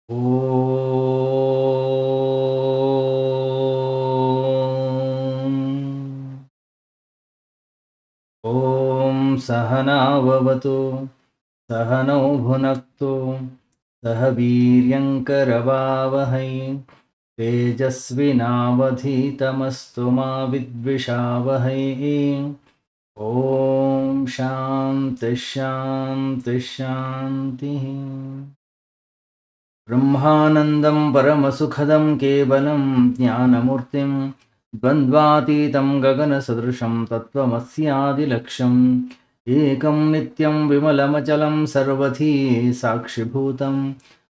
ॐ सहनाववतु सहनौ भुनक्तु सह वीर्यङ्करवावहै तेजस्विनावधीतमस्तु मा विद्विषावहै। ॐ शान्ति शान्ति शान्तिः। ब्रह्मानन्दं परमसुखदं केवलं ज्ञानमूर्तिं द्वन्द्वातीतं गगनसदृशं तत्त्वमस्यादिलक्ष्यम् एकं नित्यं विमलमचलं सर्वधी साक्षिभूतं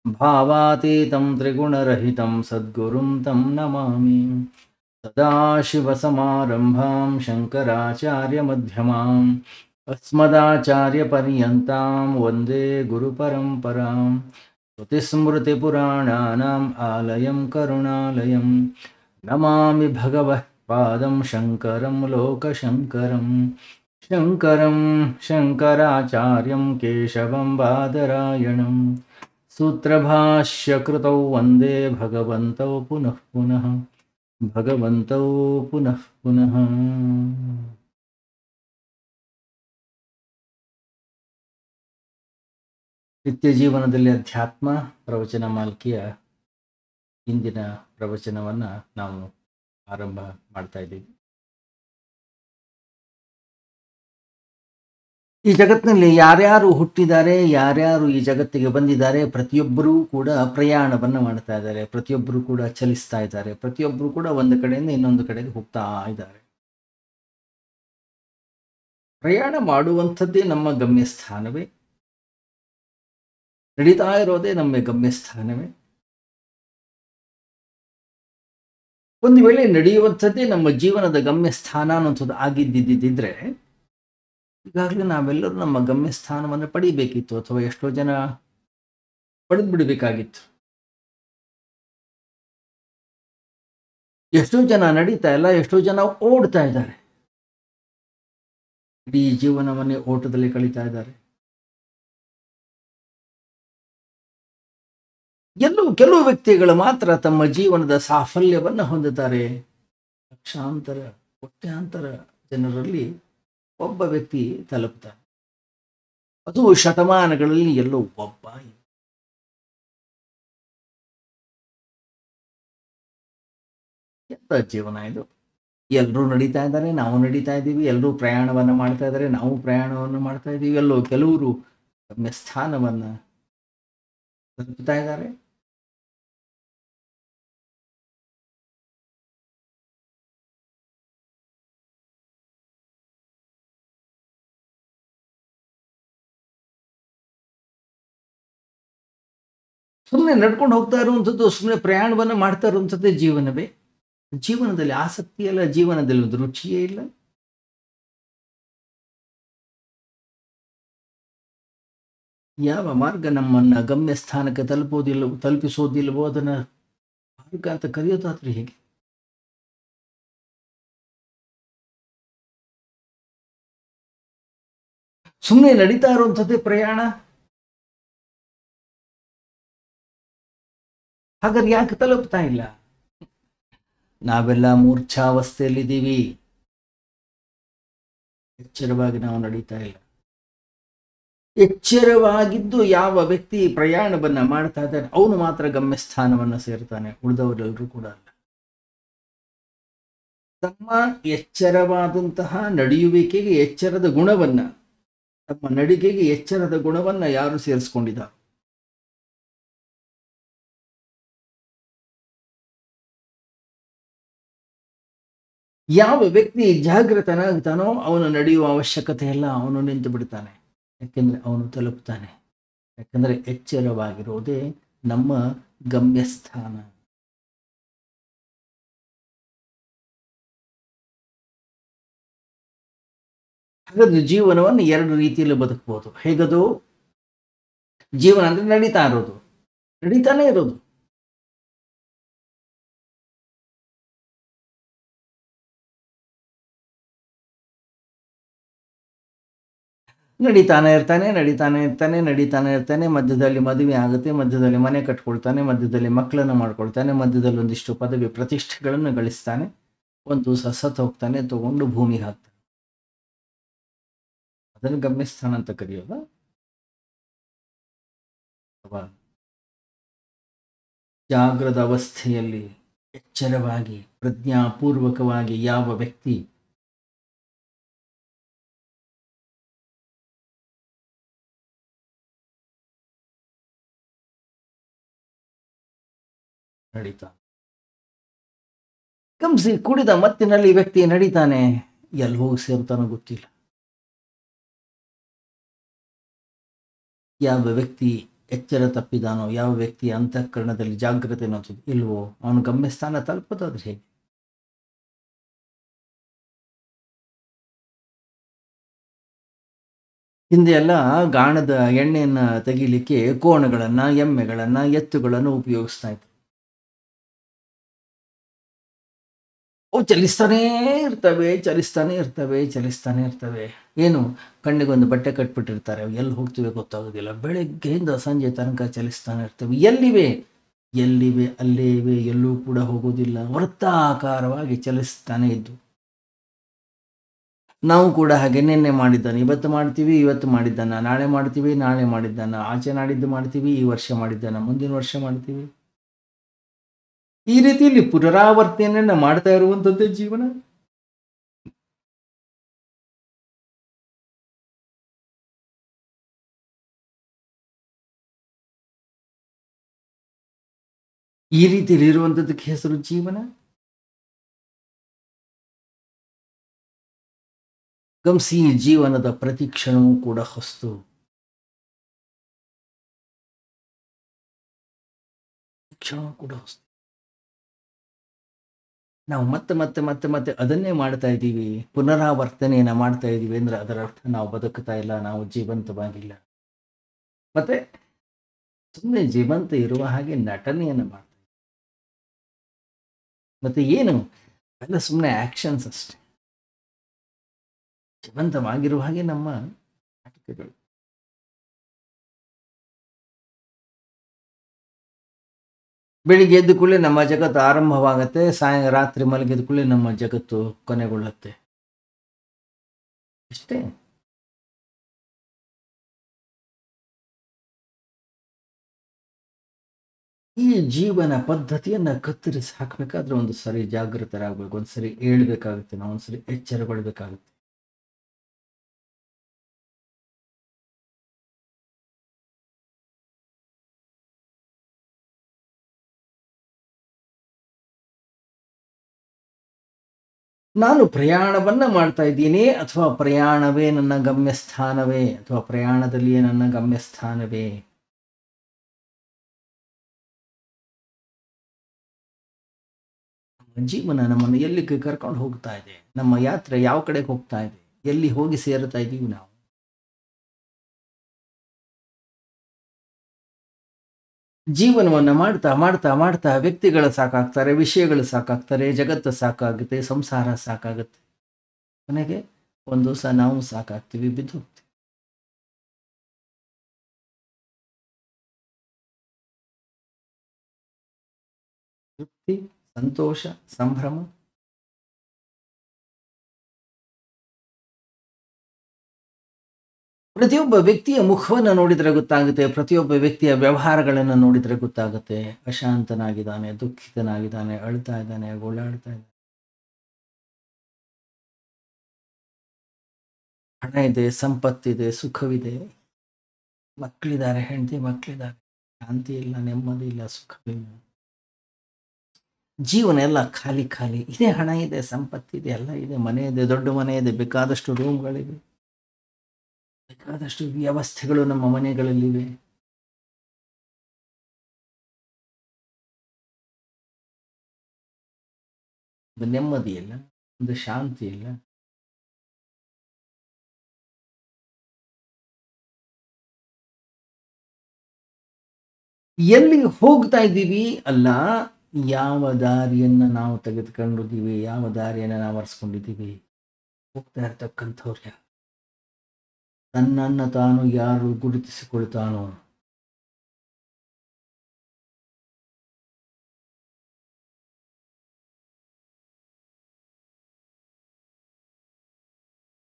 भावातीतं त्रिगुणरहितं सद्गुरुं तं नमामि। सदाशिवसमारम्भां शङ्कराचार्यमध्यमाम् अस्मदाचार्यपर्यन्तां वन्दे गुरुपरम्पराम्। श्रुतिस्मृतिपुराणानाम् आलयं करुणालयं नमामि भगवत्पादं शङ्करं लोकशङ्करं शङ्करं शङ्कराचार्यं केशवं बादरायणं सूत्रभाष्यकृतौ वन्दे भगवन्तौ पुनः पुनः भगवन्तौ पुनः पुनः। ನಿತ್ಯ ಜೀವನದಲ್ಲಿ ಅಧ್ಯಾತ್ಮ ಪ್ರವಚನ ಮಾಲಿಕೆಯ ಇಂದಿನ ಪ್ರವಚನವನ್ನು ನಾವು ಆರಂಭ ಮಾಡ್ತಾ ಇದ್ದೀವಿ. ಈ ಜಗತ್ತಿನಲ್ಲಿ ಯಾರ್ಯಾರು ಹುಟ್ಟಿದ್ದಾರೆ, ಯಾರ್ಯಾರು ಈ ಜಗತ್ತಿಗೆ ಬಂದಿದ್ದಾರೆ, ಪ್ರತಿಯೊಬ್ಬರೂ ಕೂಡ ಪ್ರಯಾಣವನ್ನು ಮಾಡ್ತಾ ಇದ್ದಾರೆ, ಪ್ರತಿಯೊಬ್ಬರು ಕೂಡ ಚಲಿಸ್ತಾ ಇದ್ದಾರೆ, ಪ್ರತಿಯೊಬ್ಬರು ಕೂಡ ಒಂದು ಕಡೆಯಿಂದ ಇನ್ನೊಂದು ಕಡೆಗೆ ಹೋಗ್ತಾ ಇದ್ದಾರೆ. ಪ್ರಯಾಣ ಮಾಡುವಂಥದ್ದೇ ನಮ್ಮ ಗಮ್ಯಸ್ಥಾನವೇ, ನಡೀತಾ ಇರೋದೇ ನಮ್ಮ ಗಮ್ಯಸ್ಥಾನವೇ. ಒಂದು ವೇಳೆ ನಡೆಯುವಂಥದ್ದೇ ನಮ್ಮ ಜೀವನದ ಗಮ್ಯಸ್ಥಾನ ಅನ್ನೋಂಥದ್ದು ಆಗಿದ್ದಿದ್ದಿದ್ರೆ ಈಗಾಗಲೇ ನಾವೆಲ್ಲರೂ ನಮ್ಮ ಗಮ್ಯಸ್ಥಾನವನ್ನು ಪಡಿಬೇಕಿತ್ತು, ಅಥವಾ ಎಷ್ಟೋ ಜನ ಪಡೆದು ಬಿಡಬೇಕಾಗಿತ್ತು. ಎಷ್ಟೋ ಜನ ನಡೀತಾ ಇಲ್ಲ, ಎಷ್ಟೋ ಜನ ಓಡ್ತಾ ಇದ್ದಾರೆ, ಇಡೀ ಜೀವನವನ್ನೇ ಓಟದಲ್ಲಿ ಕಳೀತಾ ಇದ್ದಾರೆ. ಕೆಲವು ವ್ಯಕ್ತಿಗಳು ಮಾತ್ರ ತಮ್ಮ ಜೀವನದ ಸಾಫಲ್ಯವನ್ನು ಹೊಂದುತ್ತಾರೆ. ಲಕ್ಷಾಂತರ ಕೋಟ್ಯಾಂತರ ಜನರಲ್ಲಿ ಒಬ್ಬ ವ್ಯಕ್ತಿ ತಲುಪ್ತಾನೆ, ಅದು ಶತಮಾನಗಳಲ್ಲಿ ಎಲ್ಲೋ ಒಬ್ಬ. ಎಂತ ಜೀವನ ಇದು! ಎಲ್ಲರೂ ನಡೀತಾ ಇದ್ದಾರೆ, ನಾವು ನಡೀತಾ ಇದ್ದೀವಿ, ಎಲ್ಲರೂ ಪ್ರಯಾಣವನ್ನು ಮಾಡ್ತಾ ಇದ್ದಾರೆ, ನಾವು ಪ್ರಯಾಣವನ್ನು ಮಾಡ್ತಾ ಇದ್ದೀವಿ. ಎಲ್ಲೋ ಕೆಲವರು ಗಮ್ಯಸ್ಥಾನವನ್ನು ತಲುಪ್ತಾ ಇದ್ದಾರೆ. ಸುಮ್ಮನೆ ನಡ್ಕೊಂಡು ಹೋಗ್ತಾ ಇರುವಂಥದ್ದು, ಸುಮ್ಮನೆ ಪ್ರಯಾಣವನ್ನು ಮಾಡ್ತಾ ಇರುವಂಥದ್ದೇ ಜೀವನವೇ? ಜೀವನದಲ್ಲಿ ಆಸಕ್ತಿ ಇಲ್ಲ, ಜೀವನದಲ್ಲಿ ಒಂದು ರುಚಿಯೇ ಇಲ್ಲ. ಯಾವ ಮಾರ್ಗ ನಮ್ಮನ್ನ ಗಮ್ಯ ಸ್ಥಾನಕ್ಕೆ ತಲುಪಿಸೋದಿಲ್ವೋ ಅದನ್ನ ಮಾರ್ಗ ಅಂತ ಕರೆಯೋದಾದ್ರೆ ಹೇಗೆ? ಸುಮ್ಮನೆ ನಡೀತಾ ಇರುವಂಥದ್ದೇ ಪ್ರಯಾಣ. ಹಾಗಾದ್ರೆ ಯಾಕೆ ತಲುಪ್ತಾ ಇಲ್ಲ? ನಾವೆಲ್ಲ ಮೂರ್ಛಾವಸ್ಥೆಯಲ್ಲಿದ್ದೀವಿ, ಎಚ್ಚರವಾಗಿ ನಾವು ನಡೀತಾ ಇಲ್ಲ. ಎಚ್ಚರವಾಗಿದ್ದು ಯಾವ ವ್ಯಕ್ತಿ ಪ್ರಯಾಣವನ್ನ ಮಾಡ್ತಾ ಇದ್ದಾನೆ ಅವನು ಮಾತ್ರ ಗಮ್ಯಸ್ಥಾನವನ್ನ ಸೇರ್ತಾನೆ, ಉಳಿದವರೆಲ್ಲರೂ ಕೂಡ ಅಲ್ಲ. ತಮ್ಮ ಎಚ್ಚರವಾದಂತಹ ನಡೆಯುವಿಕೆಗೆ ಎಚ್ಚರದ ಗುಣವನ್ನ, ತಮ್ಮ ನಡಿಗೆಗೆ ಎಚ್ಚರದ ಗುಣವನ್ನ ಯಾರು ಸೇರಿಸ್ಕೊಂಡಿದ್ದಾರೆ, ಯಾವ ವ್ಯಕ್ತಿ ಜಾಗೃತನಾಗ್ತಾನೋ ಅವನು ನಡೆಯುವ ಅವಶ್ಯಕತೆ ಇಲ್ಲ, ಅವನು ನಿಂತು ಬಿಡ್ತಾನೆ. ಯಾಕೆಂದ್ರೆ ಅವನು ತಲುಪ್ತಾನೆ. ಯಾಕಂದ್ರೆ ಎಚ್ಚರವಾಗಿರೋದೇ ನಮ್ಮ ಗಮ್ಯಸ್ಥಾನ. ಹಾಗಾದ್ರೆ ಜೀವನವನ್ನು ಎರಡು ರೀತಿಯಲ್ಲಿ ಬದುಕಬಹುದು. ಹೇಗದು? ಜೀವನ ಅಂದ್ರೆ ನಡೀತಾನೆ ಇರೋದು. ನಡೀತಾನೆ ಇರ್ತಾನೆ, ನಡೀತಾನೆ ಇರ್ತಾನೆ, ನಡೀತಾನೆ ಇರ್ತಾನೆ. ಮಧ್ಯದಲ್ಲಿ ಮದುವೆ ಆಗುತ್ತೆ, ಮಧ್ಯದಲ್ಲಿ ಮನೆ ಕಟ್ಕೊಳ್ತಾನೆ, ಮಧ್ಯದಲ್ಲಿ ಮಕ್ಕಳನ್ನು ಮಾಡ್ಕೊಳ್ತಾನೆ, ಮಧ್ಯದಲ್ಲಿ ಒಂದಿಷ್ಟು ಪದವಿ ಪ್ರತಿಷ್ಠೆಗಳನ್ನು ಗಳಿಸ್ತಾನೆ. ಒಂದು ದಿವಸ ಸತ್ತು ಹೋಗ್ತಾನೆ, ತಗೊಂಡು ಭೂಮಿಗೆ ಹಾಕ್ತಾನೆ. ಅದನ್ನು ಗಮ್ಯಸ್ಥಾನ ಅಂತ ಕರೆಯೋದು. ಅಥವಾ ಜಾಗೃತ ಅವಸ್ಥೆಯಲ್ಲಿ ಎಚ್ಚರವಾಗಿ ಪ್ರಜ್ಞಾಪೂರ್ವಕವಾಗಿ ಯಾವ ವ್ಯಕ್ತಿ ನಡೀತಾ ಗಮನಿಸಿ, ಕುಡಿದ ಮತ್ತಿನಲ್ಲಿ ವ್ಯಕ್ತಿ ನಡೀತಾನೆ, ಎಲ್ಲಿ ಹೋಗಿ ಸೇರ್ತಾನೋ ಗೊತ್ತಿಲ್ಲ. ಯಾವ ವ್ಯಕ್ತಿ ಎಚ್ಚರ ತಪ್ಪಿದಾನೋ, ಯಾವ ವ್ಯಕ್ತಿ ಅಂತಃಕರಣದಲ್ಲಿ ಜಾಗೃತಿ ಅನ್ನೋದು ಇಲ್ವೋ, ಅವನು ಗಮ್ಯಸ್ಥಾನ ತಲುಪೋದಾದ್ರೆ ಹೇಗೆ? ಹಿಂದೆ ಎಲ್ಲ ಗಾಣದ ಎಣ್ಣೆಯನ್ನು ತೆಗಿಲಿಕ್ಕೆ ಕೋಣಗಳನ್ನು, ಎಮ್ಮೆಗಳನ್ನು, ಎತ್ತುಗಳನ್ನು ಉಪಯೋಗಿಸ್ತಾ ಇದ್ರು. ಅವು ಚಲಿಸ್ತಾನೇ ಇರ್ತವೆ, ಚಲಿಸ್ತಾನೆ ಇರ್ತವೆ, ಚಲಿಸ್ತಾನೆ ಇರ್ತವೆ. ಏನು, ಕಣ್ಣಿಗೊಂದು ಬಟ್ಟೆ ಕಟ್ಬಿಟ್ಟಿರ್ತಾರೆ, ಎಲ್ಲಿ ಹೋಗ್ತಿವೆ ಗೊತ್ತಾಗೋದಿಲ್ಲ. ಬೆಳಗ್ಗೆಯಿಂದ ಸಂಜೆ ತನಕ ಚಲಿಸ್ತಾನೆ ಇರ್ತವೆ. ಎಲ್ಲಿವೆ? ಎಲ್ಲಿವೆ ಅಲ್ಲೇ ಇವೆ, ಎಲ್ಲೂ ಕೂಡ ಹೋಗೋದಿಲ್ಲ. ವೃತ್ತಾಕಾರವಾಗಿ ಚಲಿಸ್ತಾನೆ ಇದ್ದು. ನಾವು ಕೂಡ ಹಾಗೆ ನಿನ್ನೆ ಮಾಡಿದ್ದಾನೆ ಇವತ್ತು ಮಾಡ್ತೀವಿ, ಇವತ್ತು ಮಾಡಿದ್ದಾನ ನಾಳೆ ಮಾಡ್ತೀವಿ, ನಾಳೆ ಮಾಡಿದ್ದಾನ ಆಚೆ ನಾಡಿದ್ದು ಮಾಡ್ತೀವಿ, ಈ ವರ್ಷ ಮಾಡಿದ್ದಾನ ಮುಂದಿನ ವರ್ಷ ಮಾಡ್ತೀವಿ. ಈ ರೀತಿಯಲ್ಲಿ ಪುನರಾವರ್ತನೆಯನ್ನ ಮಾಡ್ತಾ ಇರುವಂಥದ್ದೇ ಜೀವನ. ಈ ರೀತಿಯಲ್ಲಿ ಇರುವಂಥದ್ದಕ್ಕೆ ಹೆಸರು ಜೀವನ. ಗಮನಿಸಿ, ಜೀವನದ ಪ್ರತಿ ಕ್ಷಣವೂ ಕೂಡ ಹೊಸ್ತು. ಕ್ಷಣವೂ ಕೂಡ ಹೊಸ್ತು. ನಾವು ಮತ್ತೆ ಮತ್ತೆ ಮತ್ತೆ ಮತ್ತೆ ಅದನ್ನೇ ಮಾಡ್ತಾ ಇದ್ದೀವಿ, ಪುನರಾವರ್ತನೆಯನ್ನ ಮಾಡ್ತಾ ಇದ್ದೀವಿ ಅಂದ್ರೆ ಅದರ ಅರ್ಥ ನಾವು ಬದುಕ್ತಾ ಇಲ್ಲ, ನಾವು ಜೀವಂತವಾಗಿಲ್ಲ. ಮತ್ತೆ ಸುಮ್ಮನೆ ಜೀವಂತ ಇರುವ ಹಾಗೆ ನಟನೆಯನ್ನು ಮಾಡ್ತಾ ಇದ್ದೀವಿ. ಮತ್ತೆ ಏನು, ಎಲ್ಲ ಸುಮ್ಮನೆ ಆಕ್ಷನ್ಸ್ ಅಷ್ಟೆ. ಜೀವಂತವಾಗಿರುವ ಹಾಗೆ ನಮ್ಮ ನಾಟಕಗಳು. ಬೆಳಿಗ್ಗೆ ಎದ್ದು ಕೂಡಲೇ ನಮ್ಮ ಜಗತ್ತು ಆರಂಭವಾಗತ್ತೆ, ರಾತ್ರಿ ಮಲಗಿದ ಕೂಡಲೇ ನಮ್ಮ ಜಗತ್ತು ಕೊನೆಗೊಳ್ಳುತ್ತೆ. ಅಷ್ಟೇ. ಈ ಜೀವನ ಪದ್ಧತಿಯನ್ನ ಕತ್ತರಿಸಿ ಹಾಕ್ಬೇಕಾದ್ರೆ ಒಂದು ಸರಿ ಜಾಗೃತರಾಗಬೇಕು, ಒಂದ್ಸರಿ ಹೇಳ್ಬೇಕಾಗುತ್ತೆ, ನಾವು ಒಂದ್ಸರಿ ಎಚ್ಚರಗೊಳ್ಬೇಕಾಗುತ್ತೆ. ನಾನು ಪ್ರಯಾಣವನ್ನ ಮಾಡ್ತಾ ಇದ್ದೀನಿ, ಅಥವಾ ಪ್ರಯಾಣವೇ ನನ್ನ ಗಮ್ಯಸ್ಥಾನವೇ, ಅಥವಾ ಪ್ರಯಾಣದಲ್ಲಿಯೇ ನನ್ನ ಗಮ್ಯಸ್ಥಾನವೇ? ಜೀವನ ನಮ್ಮನ್ನು ಎಲ್ಲಿಗೆ ಕರ್ಕೊಂಡು ಹೋಗ್ತಾ ಇದೆ, ನಮ್ಮ ಯಾತ್ರೆ ಯಾವ ಕಡೆಗೆ ಹೋಗ್ತಾ ಇದೆ, ಎಲ್ಲಿ ಹೋಗಿ ಸೇರ್ತಾ ಇದ್ದೀವಿ ನಾವು? ಜೀವನವನ್ನ ಮಾಡ್ತಾ ಮಾಡ್ತಾ ಮಾಡ್ತಾ ವ್ಯಕ್ತಿಗಳು ಸಾಕಾಗ್ತಾರೆ, ವಿಷಯಗಳು ಸಾಕಾಗ್ತಾರೆ, ಜಗತ್ತು ಸಾಕಾಗುತ್ತೆ, ಸಂಸಾರ ಸಾಕಾಗುತ್ತೆ. ಕೊನೆಗೆ ಒಂದು ದಿವಸ ನಾವು ಸಾಕಾಗ್ತೀವಿ, ಬಿದ್ದು ಹೋಗ್ತೀವಿ. ತೃಪ್ತಿ, ಸಂತೋಷ, ಸಂಭ್ರಮ, ಪ್ರತಿಯೊಬ್ಬ ವ್ಯಕ್ತಿಯ ಮುಖವನ್ನು ನೋಡಿದರೆ ಗೊತ್ತಾಗುತ್ತೆ, ಪ್ರತಿಯೊಬ್ಬ ವ್ಯಕ್ತಿಯ ವ್ಯವಹಾರಗಳನ್ನು ನೋಡಿದರೆ ಗೊತ್ತಾಗುತ್ತೆ. ಅಶಾಂತನಾಗಿದ್ದಾನೆ, ದುಃಖಿತನಾಗಿದ್ದಾನೆ, ಅಳ್ತಾ ಇದ್ದಾನೆ, ಗೋಳಾಡ್ತಾ ಇದ್ದಾನೆ. ಹಣ ಇದೆ, ಸಂಪತ್ತಿದೆ, ಸುಖವಿದೆ, ಮಕ್ಕಳಿದ್ದಾರೆ, ಹೆಂಡತಿ ಮಕ್ಕಳಿದ್ದಾರೆ, ಶಾಂತಿ ಇಲ್ಲ, ನೆಮ್ಮದಿ ಇಲ್ಲ, ಸುಖವಿಲ್ಲ. ಜೀವನ ಎಲ್ಲ ಖಾಲಿ ಖಾಲಿ. ಇದೆ, ಹಣ ಇದೆ, ಸಂಪತ್ತಿದೆ, ಎಲ್ಲ ಇದೆ, ಮನೆ ಇದೆ, ದೊಡ್ಡ ಮನೆ ಇದೆ, ಬೇಕಾದಷ್ಟು ರೂಮ್ಗಳಿವೆ, ಬೇಕಾದಷ್ಟು ವ್ಯವಸ್ಥೆಗಳು ನಮ್ಮ ಮನೆಗಳಲ್ಲಿವೆ. ಒಂದು ನೆಮ್ಮದಿ ಇಲ್ಲ, ಒಂದು ಶಾಂತಿ ಇಲ್ಲ. ಎಲ್ಲಿ ಹೋಗ್ತಾ ಇದ್ದೀವಿ ಅಲ್ಲ, ಯಾವ ದಾರಿಯನ್ನ ನಾವು ತೆಗೆದುಕೊಂಡಿದ್ದೀವಿ, ಯಾವ ದಾರಿಯನ್ನ ನಾವು ಅರ್ಸ್ಕೊಂಡಿದ್ದೀವಿ, ಹೋಗ್ತಾ ಇರ್ತಕ್ಕಂಥವ್ರು ಯಾರು? ತನ್ನನ್ನು ತಾನು ಯಾರು ಗುರುತಿಸಿಕೊಳ್ತಾನೋ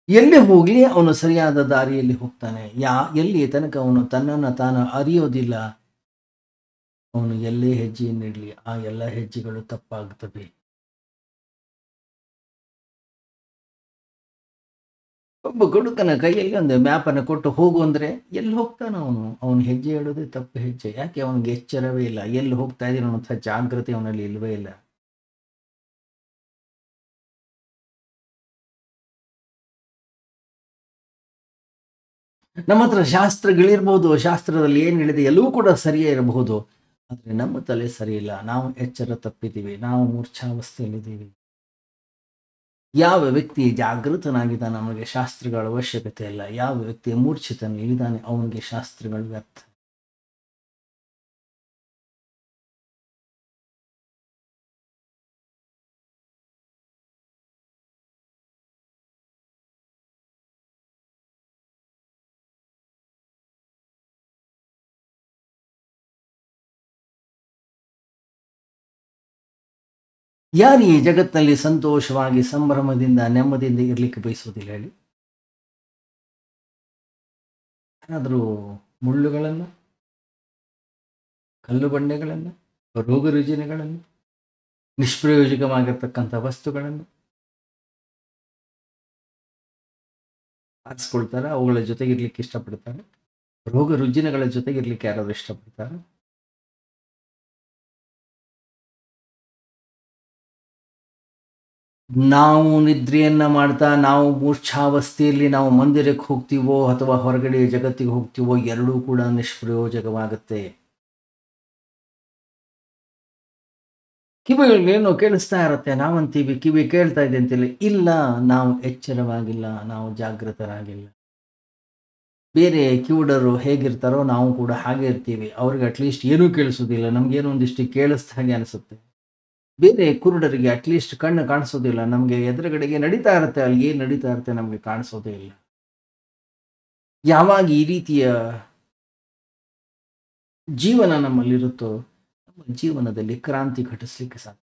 ಎಲ್ಲಿ ಹೋಗ್ಲಿ ಅವನು ಸರಿಯಾದ ದಾರಿಯಲ್ಲಿ ಹೋಗ್ತಾನೆ. ಎಲ್ಲಿ ತನಕ ಅವನು ತನ್ನನ್ನು ತಾನು ಅರಿಯೋದಿಲ್ಲ, ಅವನು ಎಲ್ಲೇ ಹೆಜ್ಜೆಯನ್ನಿಡಲಿ ಆ ಎಲ್ಲ ಹೆಜ್ಜೆಗಳು ತಪ್ಪಾಗ್ತವೆ. ಒಬ್ಬ ಹುಡುಗನ ಕೈಯಲ್ಲಿ ಒಂದು ಮ್ಯಾಪನ್ನು ಕೊಟ್ಟು ಹೋಗು ಅಂದ್ರೆ ಎಲ್ಲಿ ಹೋಗ್ತಾನೆ ಅವನು ಹೆಜ್ಜೆ ಇಡೋದೇ ತಪ್ಪು ಹೆಜ್ಜೆ. ಯಾಕೆ ಅವನಿಗೆ ಎಚ್ಚರವೇ ಇಲ್ಲ, ಎಲ್ಲಿ ಹೋಗ್ತಾ ಇದ್ದೀನ ಅನ್ನೋಂಥ ಜಾಗೃತಿ ಅವನಲ್ಲಿ ಇಲ್ವೇ ಇಲ್ಲ. ನಮ್ಮ ಹತ್ರ ಶಾಸ್ತ್ರಗಳಿರ್ಬೋದು, ಶಾಸ್ತ್ರದಲ್ಲಿ ಏನು ಹೇಳಿದೆ ಎಲ್ಲವೂ ಕೂಡ ಸರಿಯೇ ಇರಬಹುದು, ಆದರೆ ನಮ್ಮ ತಲೆ ಸರಿ ಇಲ್ಲ, ನಾವು ಎಚ್ಚರ ತಪ್ಪಿದ್ದೀವಿ, ನಾವು ಮೂರ್ಛಾವಸ್ಥೆಯಲ್ಲಿದ್ದೀವಿ. ಯಾವ ವ್ಯಕ್ತಿ ಜಾಗೃತನಾಗಿದ್ದಾನೆ ಅವನಿಗೆ ಶಾಸ್ತ್ರಗಳ ಅವಶ್ಯಕತೆ ಇಲ್ಲ, ಯಾವ ವ್ಯಕ್ತಿ ಮೂರ್ಛಿತನಿದ್ದಾನೆ ಅವನಿಗೆ ಶಾಸ್ತ್ರಗಳು ವ್ಯರ್ಥ. ಯಾರು ಈ ಜಗತ್ತಿನಲ್ಲಿ ಸಂತೋಷವಾಗಿ ಸಂಭ್ರಮದಿಂದ ನೆಮ್ಮದಿಯಿಂದ ಇರ್ಲಿಕ್ಕೆ ಬಯಸುವುದಿಲ್ಲ ಹೇಳಿ? ಏನಾದರೂ ಮುಳ್ಳುಗಳನ್ನು, ಕಲ್ಲು ಬಂಡೆಗಳನ್ನು, ರೋಗ ರುಜಿನಗಳನ್ನು, ನಿಷ್ಪ್ರಯೋಜಕವಾಗಿರ್ತಕ್ಕಂಥ ವಸ್ತುಗಳನ್ನು ಆರಿಸ್ಕೊಳ್ತಾರೆ, ಅವುಗಳ ಜೊತೆಗಿರ್ಲಿಕ್ಕೆ ಇಷ್ಟಪಡ್ತಾರೆ? ರೋಗ ರುಜಿನಗಳ ಜೊತೆಗಿರ್ಲಿಕ್ಕೆ ಯಾರಾದರೂ ಇಷ್ಟಪಡ್ತಾರೆ? ನಾವು ನಿದ್ರೆಯನ್ನ ಮಾಡ್ತಾ ನಾವು ಮೂರ್ಛಾವಸ್ಥೆಯಲ್ಲಿ ನಾವು ಮಂದಿರಕ್ಕೆ ಹೋಗ್ತೀವೋ ಅಥವಾ ಹೊರಗಡೆ ಜಗತ್ತಿಗೆ ಹೋಗ್ತೀವೋ ಎರಡೂ ಕೂಡ ನಿಷ್ಪ್ರಯೋಜಕವಾಗುತ್ತೆ. ಕಿವಿಗಳೇನೋ ಕೇಳಿಸ್ತಾ ಇರುತ್ತೆ, ನಾವಂತೀವಿ ಕಿವಿ ಕೇಳ್ತಾ ಇದೆ ಅಂತೇಳಿ. ಇಲ್ಲ, ನಾವು ಎಚ್ಚರವಾಗಿಲ್ಲ, ನಾವು ಜಾಗೃತರಾಗಿಲ್ಲ. ಬೇರೆ ಕಿವುಡರು ಹೇಗಿರ್ತಾರೋ ನಾವು ಕೂಡ ಹಾಗೆ ಇರ್ತೀವಿ. ಅವ್ರಿಗೆ ಅಟ್ಲೀಸ್ಟ್ ಏನೂ ಕೇಳಿಸೋದಿಲ್ಲ, ನಮ್ಗೇನೋ ಒಂದಿಷ್ಟು ಕೇಳಿಸ್ದ ಹಾಗೆ ಅನಿಸುತ್ತೆ. ಬೇರೆ ಕುರುಡರಿಗೆ ಅಟ್ಲೀಸ್ಟ್ ಕಣ್ಣು ಕಾಣಿಸೋದಿಲ್ಲ, ನಮಗೆ ಎದುರುಗಡೆಗೆ ನಡೀತಾ ಇರುತ್ತೆ, ಅಲ್ಲಿ ಏನು ನಡೀತಾ ಇರುತ್ತೆ ನಮಗೆ ಕಾಣಿಸೋದೇ ಇಲ್ಲ. ಯಾವಾಗ ಈ ರೀತಿಯ ಜೀವನ ನಮ್ಮಲ್ಲಿರುತ್ತೋ ನಮ್ಮ ಜೀವನದಲ್ಲಿ ಕ್ರಾಂತಿ ಘಟಿಸ್ಲಿಕ್ಕೆ ಸಾಧ್ಯ.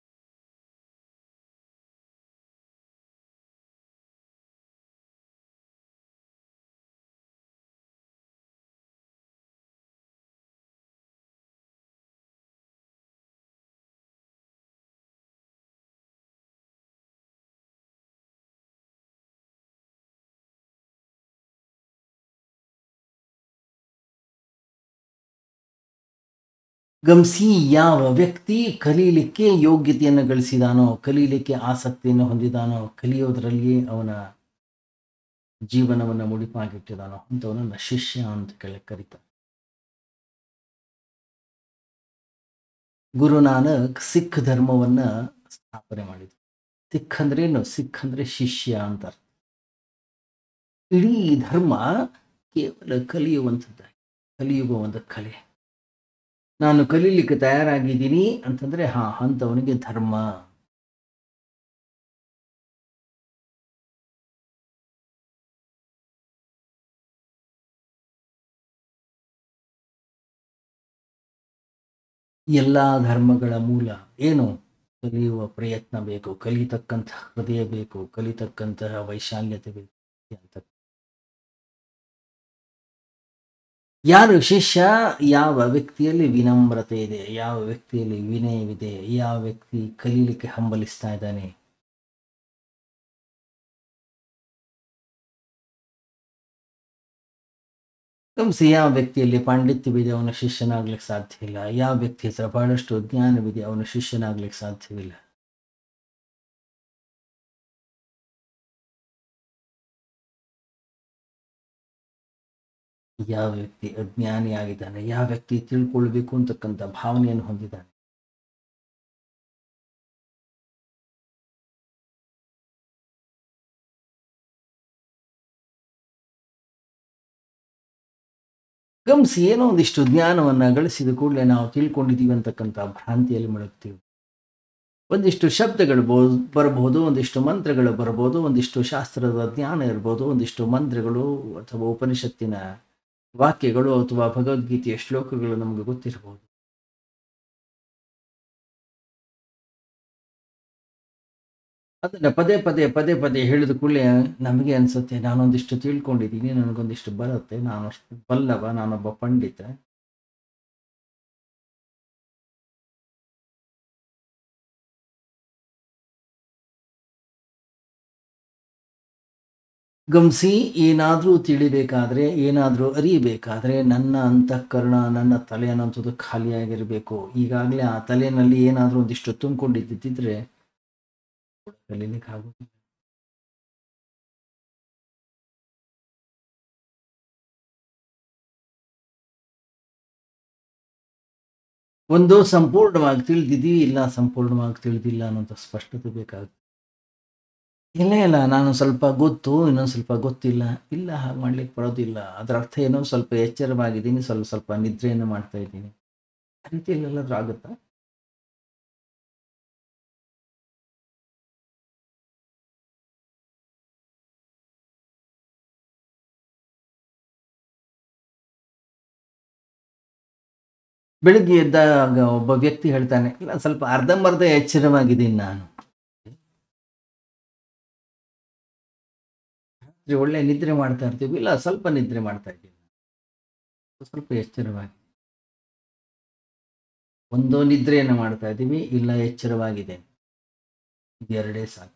ಗಮನಿಸಿ, ಯಾವ ವ್ಯಕ್ತಿ ಕಲೀಲಿಕ್ಕೆ ಯೋಗ್ಯತೆಯನ್ನು ಗಳಿಸಿದಾನೋ, ಕಲೀಲಿಕ್ಕೆ ಆಸಕ್ತಿಯನ್ನು ಹೊಂದಿದಾನೋ, ಕಲಿಯೋದ್ರಲ್ಲಿಯೇ ಅವನ ಜೀವನವನ್ನು ಮುಡಿಪಾಗಿಟ್ಟಿದಾನೋ ಅಂಥವನನ್ನ ಶಿಷ್ಯ ಅಂತ ಕರೀತಾರೆ. ಗುರುನಾನಕ್ ಸಿಖ್ ಧರ್ಮವನ್ನ ಸ್ಥಾಪನೆ ಮಾಡಿದ್ರು. ಸಿಖ್ ಅಂದ್ರೇನು? ಸಿಖ್ ಅಂದ್ರೆ ಶಿಷ್ಯ ಅಂತ. ಇಡೀ ಧರ್ಮ ಕೇವಲ ಕಲಿಯುವಂಥದ್ದು, ಕಲಿಯುವ ಒಂದು ಕಲೆ. ನಾನು ಕಲೀಲಿಕ್ಕೆ ತಯಾರಾಗಿದ್ದೀನಿ ಅಂತಂದ್ರೆ ಅಂಥವನಿಗೆ ಧರ್ಮ. ಎಲ್ಲ ಧರ್ಮಗಳ ಮೂಲ ಏನು? ಕಲಿಯುವ ಪ್ರಯತ್ನ ಬೇಕು, ಕಲಿತಕ್ಕಂತಹ ಹೃದಯ ಬೇಕು, ಕಲಿತಕ್ಕಂತಹ ವೈಶಾಲ್ಯತೆ ಬೇಕು ಅಂತ. ಯಾರು ಶಿಷ್ಯ? ಯಾವ ವ್ಯಕ್ತಿಯಲ್ಲಿ ವಿನಮ್ರತೆ ಇದೆ, ಯಾವ ವ್ಯಕ್ತಿಯಲ್ಲಿ ವಿನಯವಿದೆ, ಯಾವ ವ್ಯಕ್ತಿ ಕಲೀಲಿಕ್ಕೆ ಹಂಬಲಿಸ್ತಾ ಇದ್ದಾನೆ. ಗಮನಿಸಿ, ಯಾವ ವ್ಯಕ್ತಿಯಲ್ಲಿ ಪಾಂಡಿತ್ಯವಿದೆ ಅವನ ಶಿಷ್ಯನಾಗ್ಲಿಕ್ಕೆ ಸಾಧ್ಯ ಇಲ್ಲ. ಯಾವ ವ್ಯಕ್ತಿ ಹತ್ರ ಬಹಳಷ್ಟು ಜ್ಞಾನವಿದೆ ಅವನ ಶಿಷ್ಯನಾಗ್ಲಿಕ್ಕೆ ಸಾಧ್ಯವಿಲ್ಲ. ಯಾವ ವ್ಯಕ್ತಿ ಅಜ್ಞಾನಿಯಾಗಿದ್ದಾನೆ, ಯಾವ ವ್ಯಕ್ತಿ ತಿಳ್ಕೊಳ್ಬೇಕು ಅಂತಕ್ಕಂಥ ಭಾವನೆಯನ್ನು ಹೊಂದಿದ್ದಾನೆ. ಗಮನಿಸಿ, ಏನೋ ಒಂದಿಷ್ಟು ಜ್ಞಾನವನ್ನ ಗಳಿಸಿದ ಕೂಡಲೇ ನಾವು ತಿಳ್ಕೊಂಡಿದ್ದೀವಿ ಅಂತಕ್ಕಂಥ ಭ್ರಾಂತಿಯಲ್ಲಿ ಮುಳುಗ್ತೀವಿ. ಒಂದಿಷ್ಟು ಶಬ್ದಗಳು ಬರಬಹುದು, ಒಂದಿಷ್ಟು ಮಂತ್ರಗಳು ಬರಬಹುದು, ಒಂದಿಷ್ಟು ಶಾಸ್ತ್ರದ ಜ್ಞಾನ ಇರ್ಬೋದು, ಒಂದಿಷ್ಟು ಮಂತ್ರಗಳು ಅಥವಾ ಉಪನಿಷತ್ತಿನ ವಾಕ್ಯಗಳು ಅಥವಾ ಭಗವದ್ಗೀತೆಯ ಶ್ಲೋಕಗಳು ನಮಗೆ ಗೊತ್ತಿರಬಹುದು. ಅದನ್ನ ಪದೇ ಪದೇ ಪದೇ ಪದೇ ಹೇಳಿದ ಕೂಡಲೇ ನಮಗೆ ಅನ್ಸುತ್ತೆ, ನಾನೊಂದಿಷ್ಟು ತಿಳ್ಕೊಂಡಿದ್ದೀನಿ, ನನಗೊಂದಿಷ್ಟು ಬರುತ್ತೆ, ನಾನಷ್ಟು ಬಲ್ಲವ, ನಾನೊಬ್ಬ ಪಂಡಿತ. ಗಮನಿಸಿ, ಏನಾದರೂ ತಿಳಿಬೇಕಾದ್ರೆ, ಏನಾದರೂ ಅರಿಯಬೇಕಾದ್ರೆ ನನ್ನ ಅಂತಃಕರಣ, ನನ್ನ ತಲೆ ಅನ್ನೋಂಥದ್ದು ಖಾಲಿಯಾಗಿರಬೇಕು. ಈಗಾಗಲೇ ಆ ತಲೆಯಲ್ಲಿ ಏನಾದರೂ ಒಂದಿಷ್ಟು ತುಂಬಿಕೊಂಡಿದ್ದಿದ್ರೆ ಕಲೀಲಿಕ್ಕೆ ಆಗೋದಿಲ್ಲ. ಒಂದು ಸಂಪೂರ್ಣವಾಗಿ ತಿಳಿದಿದ್ದೀವಿ, ಇಲ್ಲ ಸಂಪೂರ್ಣವಾಗಿ ತಿಳಿದಿಲ್ಲ ಅನ್ನೋಂಥ ಸ್ಪಷ್ಟತೆ ಬೇಕಾಗುತ್ತೆ. ಇಲ್ಲ ಇಲ್ಲ, ನಾನು ಸ್ವಲ್ಪ ಗೊತ್ತು, ಇನ್ನೊಂದು ಸ್ವಲ್ಪ ಗೊತ್ತಿಲ್ಲ. ಇಲ್ಲ, ಹಾಗೆ ಮಾಡ್ಲಿಕ್ಕೆ ಬರೋದಿಲ್ಲ. ಅದರ ಅರ್ಥ ಏನೋ ಸ್ವಲ್ಪ ಎಚ್ಚರವಾಗಿದ್ದೀನಿ, ಸ್ವಲ್ಪ ಸ್ವಲ್ಪ ನಿದ್ರೆಯನ್ನು ಮಾಡ್ತಾ ಇದ್ದೀನಿ. ಆ ರೀತಿಯಲ್ಲಿ ಎಲ್ಲಾದ್ರೂ ಆಗುತ್ತಾ? ಬೆಳಿಗ್ಗೆ ಎದ್ದಾಗ ಒಬ್ಬ ವ್ಯಕ್ತಿ ಹೇಳ್ತಾನೆ, ಇಲ್ಲ ಸ್ವಲ್ಪ ಅರ್ಧಂಬರ್ಧ ಎಚ್ಚರವಾಗಿದ್ದೀನಿ ನಾನು. ಒಳ್ಳೆ ನಿದ್ರೆ ಮಾಡ್ತಾ ಇರ್ತೀವಿ, ಇಲ್ಲ ಸ್ವಲ್ಪ ನಿದ್ರೆ ಮಾಡ್ತಾ ಇದ್ದೀನಿ, ಸ್ವಲ್ಪ ಎಚ್ಚರವಾಗಿ. ಒಂದೋ ನಿದ್ರೆಯನ್ನು ಮಾಡ್ತಾ ಇದ್ದೀವಿ, ಇಲ್ಲ ಎಚ್ಚರವಾಗಿದೆ. ಇದೆರಡೇ ಸಾಕು.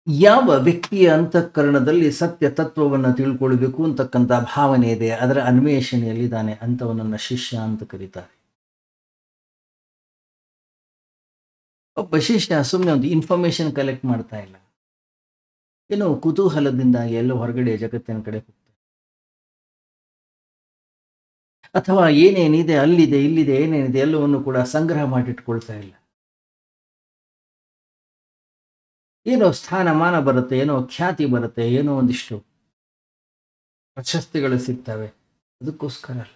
ಯಾವ ವ್ಯಕ್ತಿಯ ಅಂತಃಕರಣದಲ್ಲಿ ಸತ್ಯ ತತ್ವವನ್ನು ತಿಳ್ಕೊಳ್ಬೇಕು ಅಂತಕ್ಕಂಥ ಭಾವನೆ ಇದೆ, ಅದರ ಅನ್ವೇಷಣೆಯಲ್ಲಿದ್ದಾನೆ, ಅಂಥವನನ್ನ ಶಿಷ್ಯ ಅಂತ ಕರೀತಾರೆ. ಒಬ್ಬ ಶಿಷ್ಯ ಸುಮ್ಮನೆ ಒಂದು ಇನ್ಫಾರ್ಮೇಶನ್ ಕಲೆಕ್ಟ್ ಮಾಡ್ತಾ ಇಲ್ಲ, ಏನೋ ಕುತೂಹಲದಿಂದಾಗಿ ಎಲ್ಲೋ ಹೊರಗಡೆ ಜಗತ್ತಿನ ಕಡೆ ಹೋಗ್ತಾರೆ, ಅಥವಾ ಏನೇನಿದೆ ಅಲ್ಲಿದೆ ಇಲ್ಲಿದೆ ಏನೇನಿದೆ ಎಲ್ಲವನ್ನು ಕೂಡ ಸಂಗ್ರಹ ಮಾಡಿಟ್ಕೊಳ್ತಾ ಇಲ್ಲ. ಏನೋ ಸ್ಥಾನಮಾನ ಬರುತ್ತೆ, ಏನೋ ಖ್ಯಾತಿ ಬರುತ್ತೆ, ಏನೋ ಒಂದಿಷ್ಟು ಪ್ರಶಸ್ತಿಗಳು ಸಿಗ್ತವೆ, ಅದಕ್ಕೋಸ್ಕರ ಅಲ್ಲ.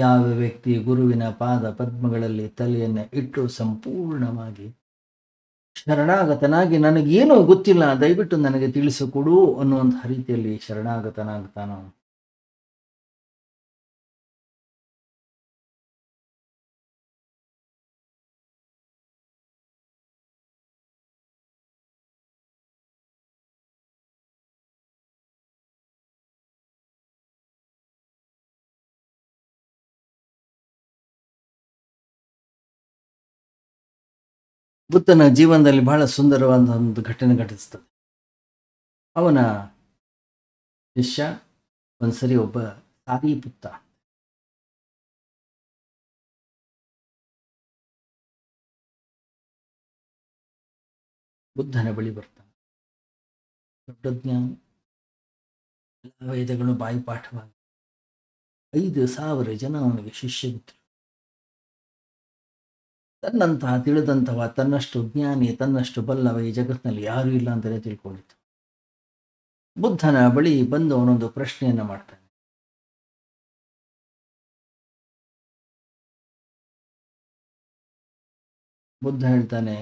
ಯಾವ ವ್ಯಕ್ತಿ ಗುರುವಿನ ಪಾದ ಪದ್ಮಗಳಲ್ಲಿ ತಲೆಯನ್ನು ಇಟ್ಟು ಸಂಪೂರ್ಣವಾಗಿ ಶರಣಾಗತನಾಗಿ, ನನಗೇನೂ ಗೊತ್ತಿಲ್ಲ, ದಯವಿಟ್ಟು ನನಗೆ ತಿಳಿಸಿಕೊಡು ಅನ್ನುವಂಥ ರೀತಿಯಲ್ಲಿ ಶರಣಾಗತನಾಗ್ತಾನೋ, ಬುದ್ಧನ ಜೀವನದಲ್ಲಿ ಬಹಳ ಸುಂದರವಾದ ಒಂದು ಘಟನೆ ಘಟಿಸ್ತದೆ. ಅವನ ಶಿಷ್ಯ ಒಂದ್ಸರಿ ಒಬ್ಬ ಸಾರಿಪುತ್ತ ಬುದ್ಧನ ಬಳಿ ಬರ್ತಾನೆ. ದೊಡ್ಡ ಜ್ಞಾನ, ಎಲ್ಲ ವೇದಗಳು ಬಾಯಿಪಾಠವಾಗಿ 5,000 ಜನ ಅವನಿಗೆ ಶಿಷ್ಯರಿದ್ದರು. ತನ್ನಂತಹ ತಿಳಿದಂತಹ, ತನ್ನಷ್ಟು ಜ್ಞಾನಿ, ತನ್ನಷ್ಟು ಬಲ್ಲವ ಈ ಜಗತ್ತಿನಲ್ಲಿ ಯಾರೂ ಇಲ್ಲ ಅಂತಲೇ ತಿಳ್ಕೊಂಡಿತ್ತು. ಬುದ್ಧನ ಬಳಿ ಬಂದು ಅವನೊಂದು ಪ್ರಶ್ನೆಯನ್ನ ಮಾಡ್ತಾನೆ. ಬುದ್ಧ ಹೇಳ್ತಾನೆ,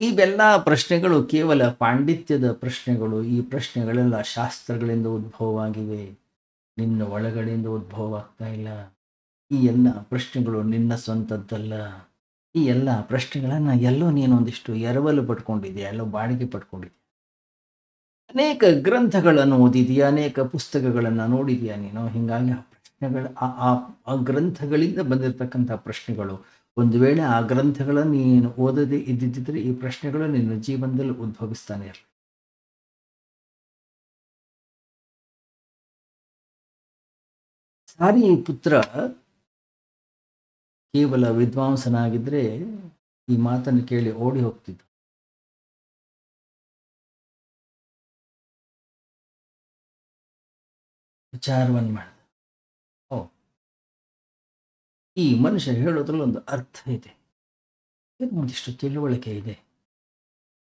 ಇವೆಲ್ಲ ಪ್ರಶ್ನೆಗಳು ಕೇವಲ ಪಾಂಡಿತ್ಯದ ಪ್ರಶ್ನೆಗಳು, ಈ ಪ್ರಶ್ನೆಗಳೆಲ್ಲ ಶಾಸ್ತ್ರಗಳಿಂದ ಉದ್ಭವವಾಗಿವೆ, ನಿನ್ನ ಒಳಗಡೆಯಿಂದ ಉದ್ಭವ ಆಗ್ತಾ ಇಲ್ಲ. ಈ ಎಲ್ಲ ಪ್ರಶ್ನೆಗಳು ನಿನ್ನ ಸ್ವಂತದ್ದಲ್ಲ. ಈ ಎಲ್ಲ ಪ್ರಶ್ನೆಗಳನ್ನ ಎಲ್ಲೋ ನೀನೊಂದಿಷ್ಟು ಎರವಲು ಪಡ್ಕೊಂಡಿದ್ಯಾ, ಎಲ್ಲೋ ಬಾಡಿಗೆ ಪಡ್ಕೊಂಡಿದ್ಯಾ, ಅನೇಕ ಗ್ರಂಥಗಳನ್ನು ಓದಿದೆಯಾ, ಅನೇಕ ಪುಸ್ತಕಗಳನ್ನು ನೋಡಿದೆಯಾ ನೀನು. ಹೀಗಾಗಿ ಆ ಪ್ರಶ್ನೆಗಳು ಆ ಗ್ರಂಥಗಳಿಂದ ಬಂದಿರತಕ್ಕಂಥ ಪ್ರಶ್ನೆಗಳು, ಒಂದು ವೇಳೆ ಆ ಗ್ರಂಥಗಳನ್ನು ನೀನು ಓದದೇ ಇದ್ದಿದ್ದರೆ ಈ ಪ್ರಶ್ನೆಗಳು ನಿನ್ನ ಜೀವನದಲ್ಲಿ ಉದ್ಭವಿಸ್ತಾನೆ ಇರಲಿ. ಸಾರಿ ಪುತ್ರ ಕೇವಲ ವಿದ್ವಾಂಸನಾಗಿದ್ರೆ ಈ ಮಾತನ್ನು ಕೇಳಿ ಓಡಿ ಹೋಗ್ತಿದ್ದ. ವಿಚಾರವನ್ನು ಮಾಡಿದ. ಓ, ಈ ಮನುಷ್ಯ ಹೇಳೋದ್ರಲ್ಲಿ ಒಂದು ಅರ್ಥ ಇದೆ, ಏನೋ ಒಂದಿಷ್ಟು ತಿಳುವಳಿಕೆ ಇದೆ,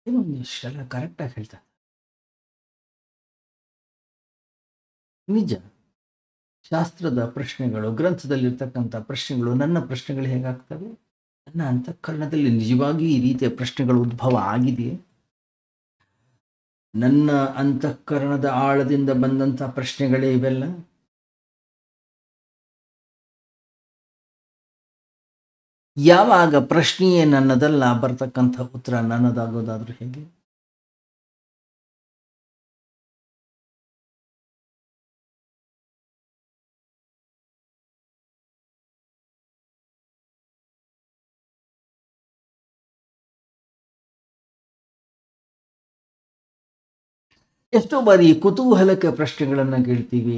ಏನೋ ಒಂದಿಷ್ಟೆಲ್ಲ ಕರೆಕ್ಟಾಗಿ ಹೇಳ್ತಾರೆ. ನಿಜ, ಶಾಸ್ತ್ರದ ಪ್ರಶ್ನೆಗಳು, ಗ್ರಂಥದಲ್ಲಿರ್ತಕ್ಕಂಥ ಪ್ರಶ್ನೆಗಳು ನನ್ನ ಪ್ರಶ್ನೆಗಳು ಹೇಗಾಗ್ತವೆ? ನನ್ನ ಅಂತಃಕರಣದಲ್ಲಿ ನಿಜವಾಗಿ ಈ ರೀತಿಯ ಪ್ರಶ್ನೆಗಳು ಉದ್ಭವ ಆಗಿದೆಯೇ? ನನ್ನ ಅಂತಃಕರಣದ ಆಳದಿಂದ ಬಂದಂಥ ಪ್ರಶ್ನೆಗಳೇ ಇವೆಲ್ಲ? ಯಾವಾಗ ಪ್ರಶ್ನೆಯೇ ನನ್ನದಲ್ಲ, ಬರ್ತಕ್ಕಂಥ ಉತ್ತರ ನನ್ನದಾಗೋದಾದ್ರೂ ಹೇಗೆ? ಎಷ್ಟೋ ಬಾರಿ ಕುತೂಹಲಕ್ಕೆ ಪ್ರಶ್ನೆಗಳನ್ನು ಕೇಳ್ತೀವಿ,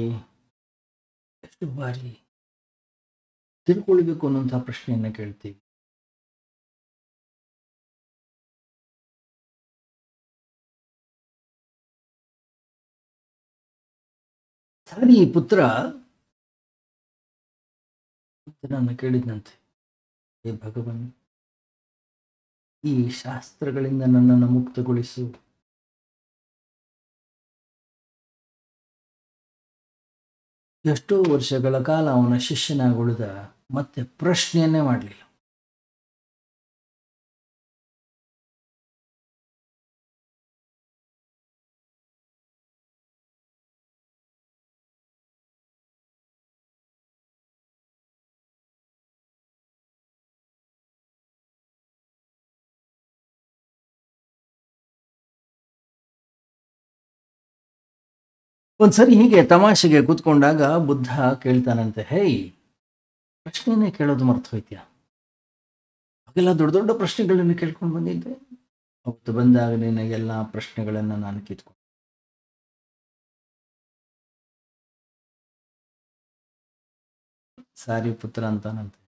ಎಷ್ಟೋ ಬಾರಿ ತಿಳ್ಕೊಳ್ಬೇಕು ಅನ್ನೋಂಥ ಪ್ರಶ್ನೆಯನ್ನು ಕೇಳ್ತೀವಿ. ಸಾರಿ ಪುತ್ರ ನನ್ನ ಕೇಳಿದಂತೆ, ಹೇ ಭಗವನ್, ಈ ಶಾಸ್ತ್ರಗಳಿಂದ ನನ್ನನ್ನು ಮುಕ್ತಗೊಳಿಸು. ಎಷ್ಟೋ ವರ್ಷಗಳ ಕಾಲ ಅವನ ಶಿಷ್ಯನಾಗುಳಿದ, ಮತ್ತೆ ಪ್ರಶ್ನೆಯನ್ನೇ ಮಾಡಲಿಲ್ಲ. ಒಂದ್ಸರಿ ಹೀಗೆ ತಮಾಷೆಗೆ ಕೂತ್ಕೊಂಡಾಗ ಬುದ್ಧ ಕೇಳ್ತಾನಂತೆ, ಹೇಯ್, ಪ್ರಶ್ನೆಯನ್ನೇ ಕೇಳೋದು ಮರ್ತು ಹೋಯ್ತ್ಯಾ? ಹಾಗೆಲ್ಲ ದೊಡ್ಡ ದೊಡ್ಡ ಪ್ರಶ್ನೆಗಳನ್ನು ಕೇಳ್ಕೊಂಡು ಬಂದಿದ್ದೆ, ಅವತ್ತು ಬಂದಾಗ ನಿನಗೆಲ್ಲ ಪ್ರಶ್ನೆಗಳನ್ನು ನಾನು ಕಿತ್ಕೊಂಡು. ಸಾರಿ ಪುತ್ರ ಅಂತಾನಂತೆ,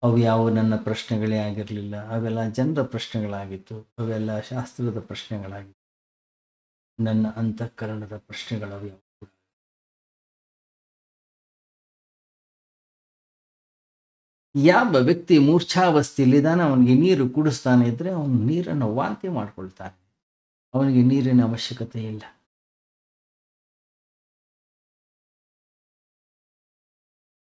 ಅವು ಯಾವ ನನ್ನ ಪ್ರಶ್ನೆಗಳೇ ಆಗಿರಲಿಲ್ಲ, ಅವೆಲ್ಲ ಜನರ ಪ್ರಶ್ನೆಗಳಾಗಿತ್ತು, ಅವೆಲ್ಲ ಶಾಸ್ತ್ರದ ಪ್ರಶ್ನೆಗಳಾಗಿತ್ತು, ನನ್ನ ಅಂತಃಕರಣದ ಪ್ರಶ್ನೆಗಳವು ಯಾವ? ಯಾವ ವ್ಯಕ್ತಿ ಮೂರ್ಛಾವಸ್ಥೆಯಲ್ಲಿದ್ದಾನೆ, ಅವನಿಗೆ ನೀರು ಕುಡಿಸ್ತಾನೆ ಇದ್ರೆ ಅವನು ನೀರನ್ನು ವಾಂತಿ ಮಾಡ್ಕೊಳ್ತಾನೆ, ಅವನಿಗೆ ನೀರಿನ ಅವಶ್ಯಕತೆ ಇಲ್ಲ.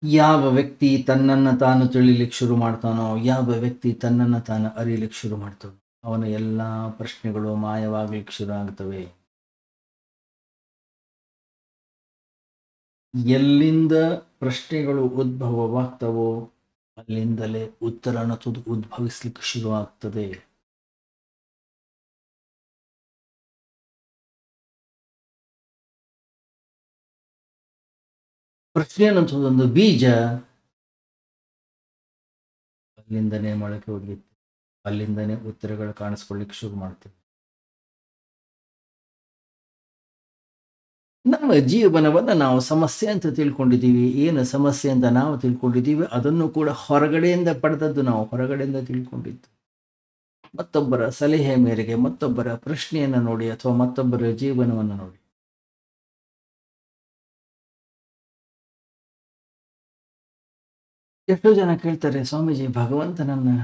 ಯಾವ ವ್ಯಕ್ತಿ ತನ್ನನ್ನು ತಾನು ತಿಳಿಲಿಕ್ಕೆ ಶುರು ಮಾಡ್ತಾನೋ, ಯಾವ ವ್ಯಕ್ತಿ ತನ್ನನ್ನು ತಾನು ಅರಿಲಿಕ್ಕೆ ಶುರು ಮಾಡ್ತಾನೋ, ಅವನ ಎಲ್ಲ ಪ್ರಶ್ನೆಗಳು ಮಾಯವಾಗ್ಲಿಕ್ಕೆ ಶುರು ಆಗ್ತವೆ. ಎಲ್ಲಿಂದ ಪ್ರಶ್ನೆಗಳು ಉದ್ಭವವಾಗ್ತವೋ ಅಲ್ಲಿಂದಲೇ ಉತ್ತರ ಅನ್ನೋದು ಉದ್ಭವಿಸ್ಲಿಕ್ಕೆ ಶುರು ಆಗ್ತದೆ. ಪ್ರಶ್ನೆ ಅನ್ನೋದೊಂದು ಬೀಜ, ಅಲ್ಲಿಂದನೇ ಮೊಳಕೆ ಹೊಡೆಯುತ್ತೆ, ಅಲ್ಲಿಂದನೇ ಉತ್ತರಗಳು ಕಾಣಿಸ್ಕೊಳ್ಳಿಕ್ಕೆ ಶುರು ಮಾಡ್ತವೆ. ನಮ್ಮ ಜೀವನವನ್ನು ನಾವು ಸಮಸ್ಯೆ ಅಂತ ತಿಳ್ಕೊಂಡಿದ್ದೀವಿ. ಏನು ಸಮಸ್ಯೆ ಅಂತ ನಾವು ತಿಳ್ಕೊಂಡಿದ್ದೀವಿ, ಅದನ್ನು ಕೂಡ ಹೊರಗಡೆಯಿಂದ ಪಡೆದದ್ದು, ನಾವು ಹೊರಗಡೆಯಿಂದ ತಿಳ್ಕೊಂಡಿದ್ದು. ಮತ್ತೊಬ್ಬರ ಸಲಹೆ ಮೇರೆಗೆ, ಮತ್ತೊಬ್ಬರ ಪ್ರಶ್ನೆಯನ್ನು ನೋಡಿ ಅಥವಾ ಮತ್ತೊಬ್ಬರ ಜೀವನವನ್ನು ನೋಡಿ. ಎಷ್ಟೋ ಜನ ಕೇಳ್ತಾರೆ, ಸ್ವಾಮೀಜಿ ಭಗವಂತನನ್ನ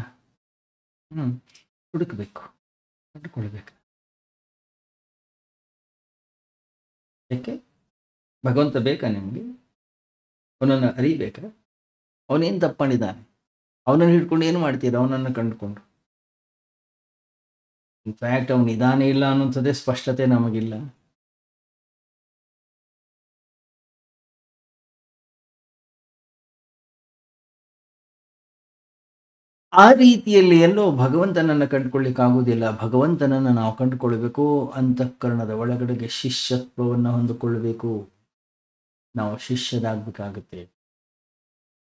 ಹುಡುಕಬೇಕು, ಕಂಡುಕೊಳ್ಬೇಕು. ಯಾಕೆ? ಭಗವಂತ ಬೇಕಾ ನಿಮಗೆ? ಅವನನ್ನು ಅರಿಬೇಕಾ? ಅವನೇನು ತಪ್ಪು ಮಾಡಿದ್ದಾನೆ? ಅವನನ್ನು ಹಿಡ್ಕೊಂಡು ಏನು ಮಾಡ್ತೀರಾ? ಅವನನ್ನು ಕಂಡುಕೊಂಡು. ಇನ್ಫ್ಯಾಕ್ಟ್ ಅವನು ಇದಾನೆ ಇಲ್ಲ ಅನ್ನೋಂಥದ್ದೇ ಸ್ಪಷ್ಟತೆ ನಮಗಿಲ್ಲ. ಆ ರೀತಿಯಲ್ಲಿ ಎಲ್ಲೋ ಭಗವಂತನನ್ನು ಕಂಡುಕೊಳ್ಳಿಕ್ಕಾಗುವುದಿಲ್ಲ. ಭಗವಂತನನ್ನು ನಾವು ಕಂಡುಕೊಳ್ಬೇಕು, ಅಂತಃಕರಣದ ಒಳಗಡೆಗೆ ಶಿಷ್ಯತ್ವವನ್ನು ಹೊಂದಿಕೊಳ್ಳಬೇಕು, ನಾವು ಶಿಷ್ಯರಾಗಬೇಕಾಗುತ್ತೆ.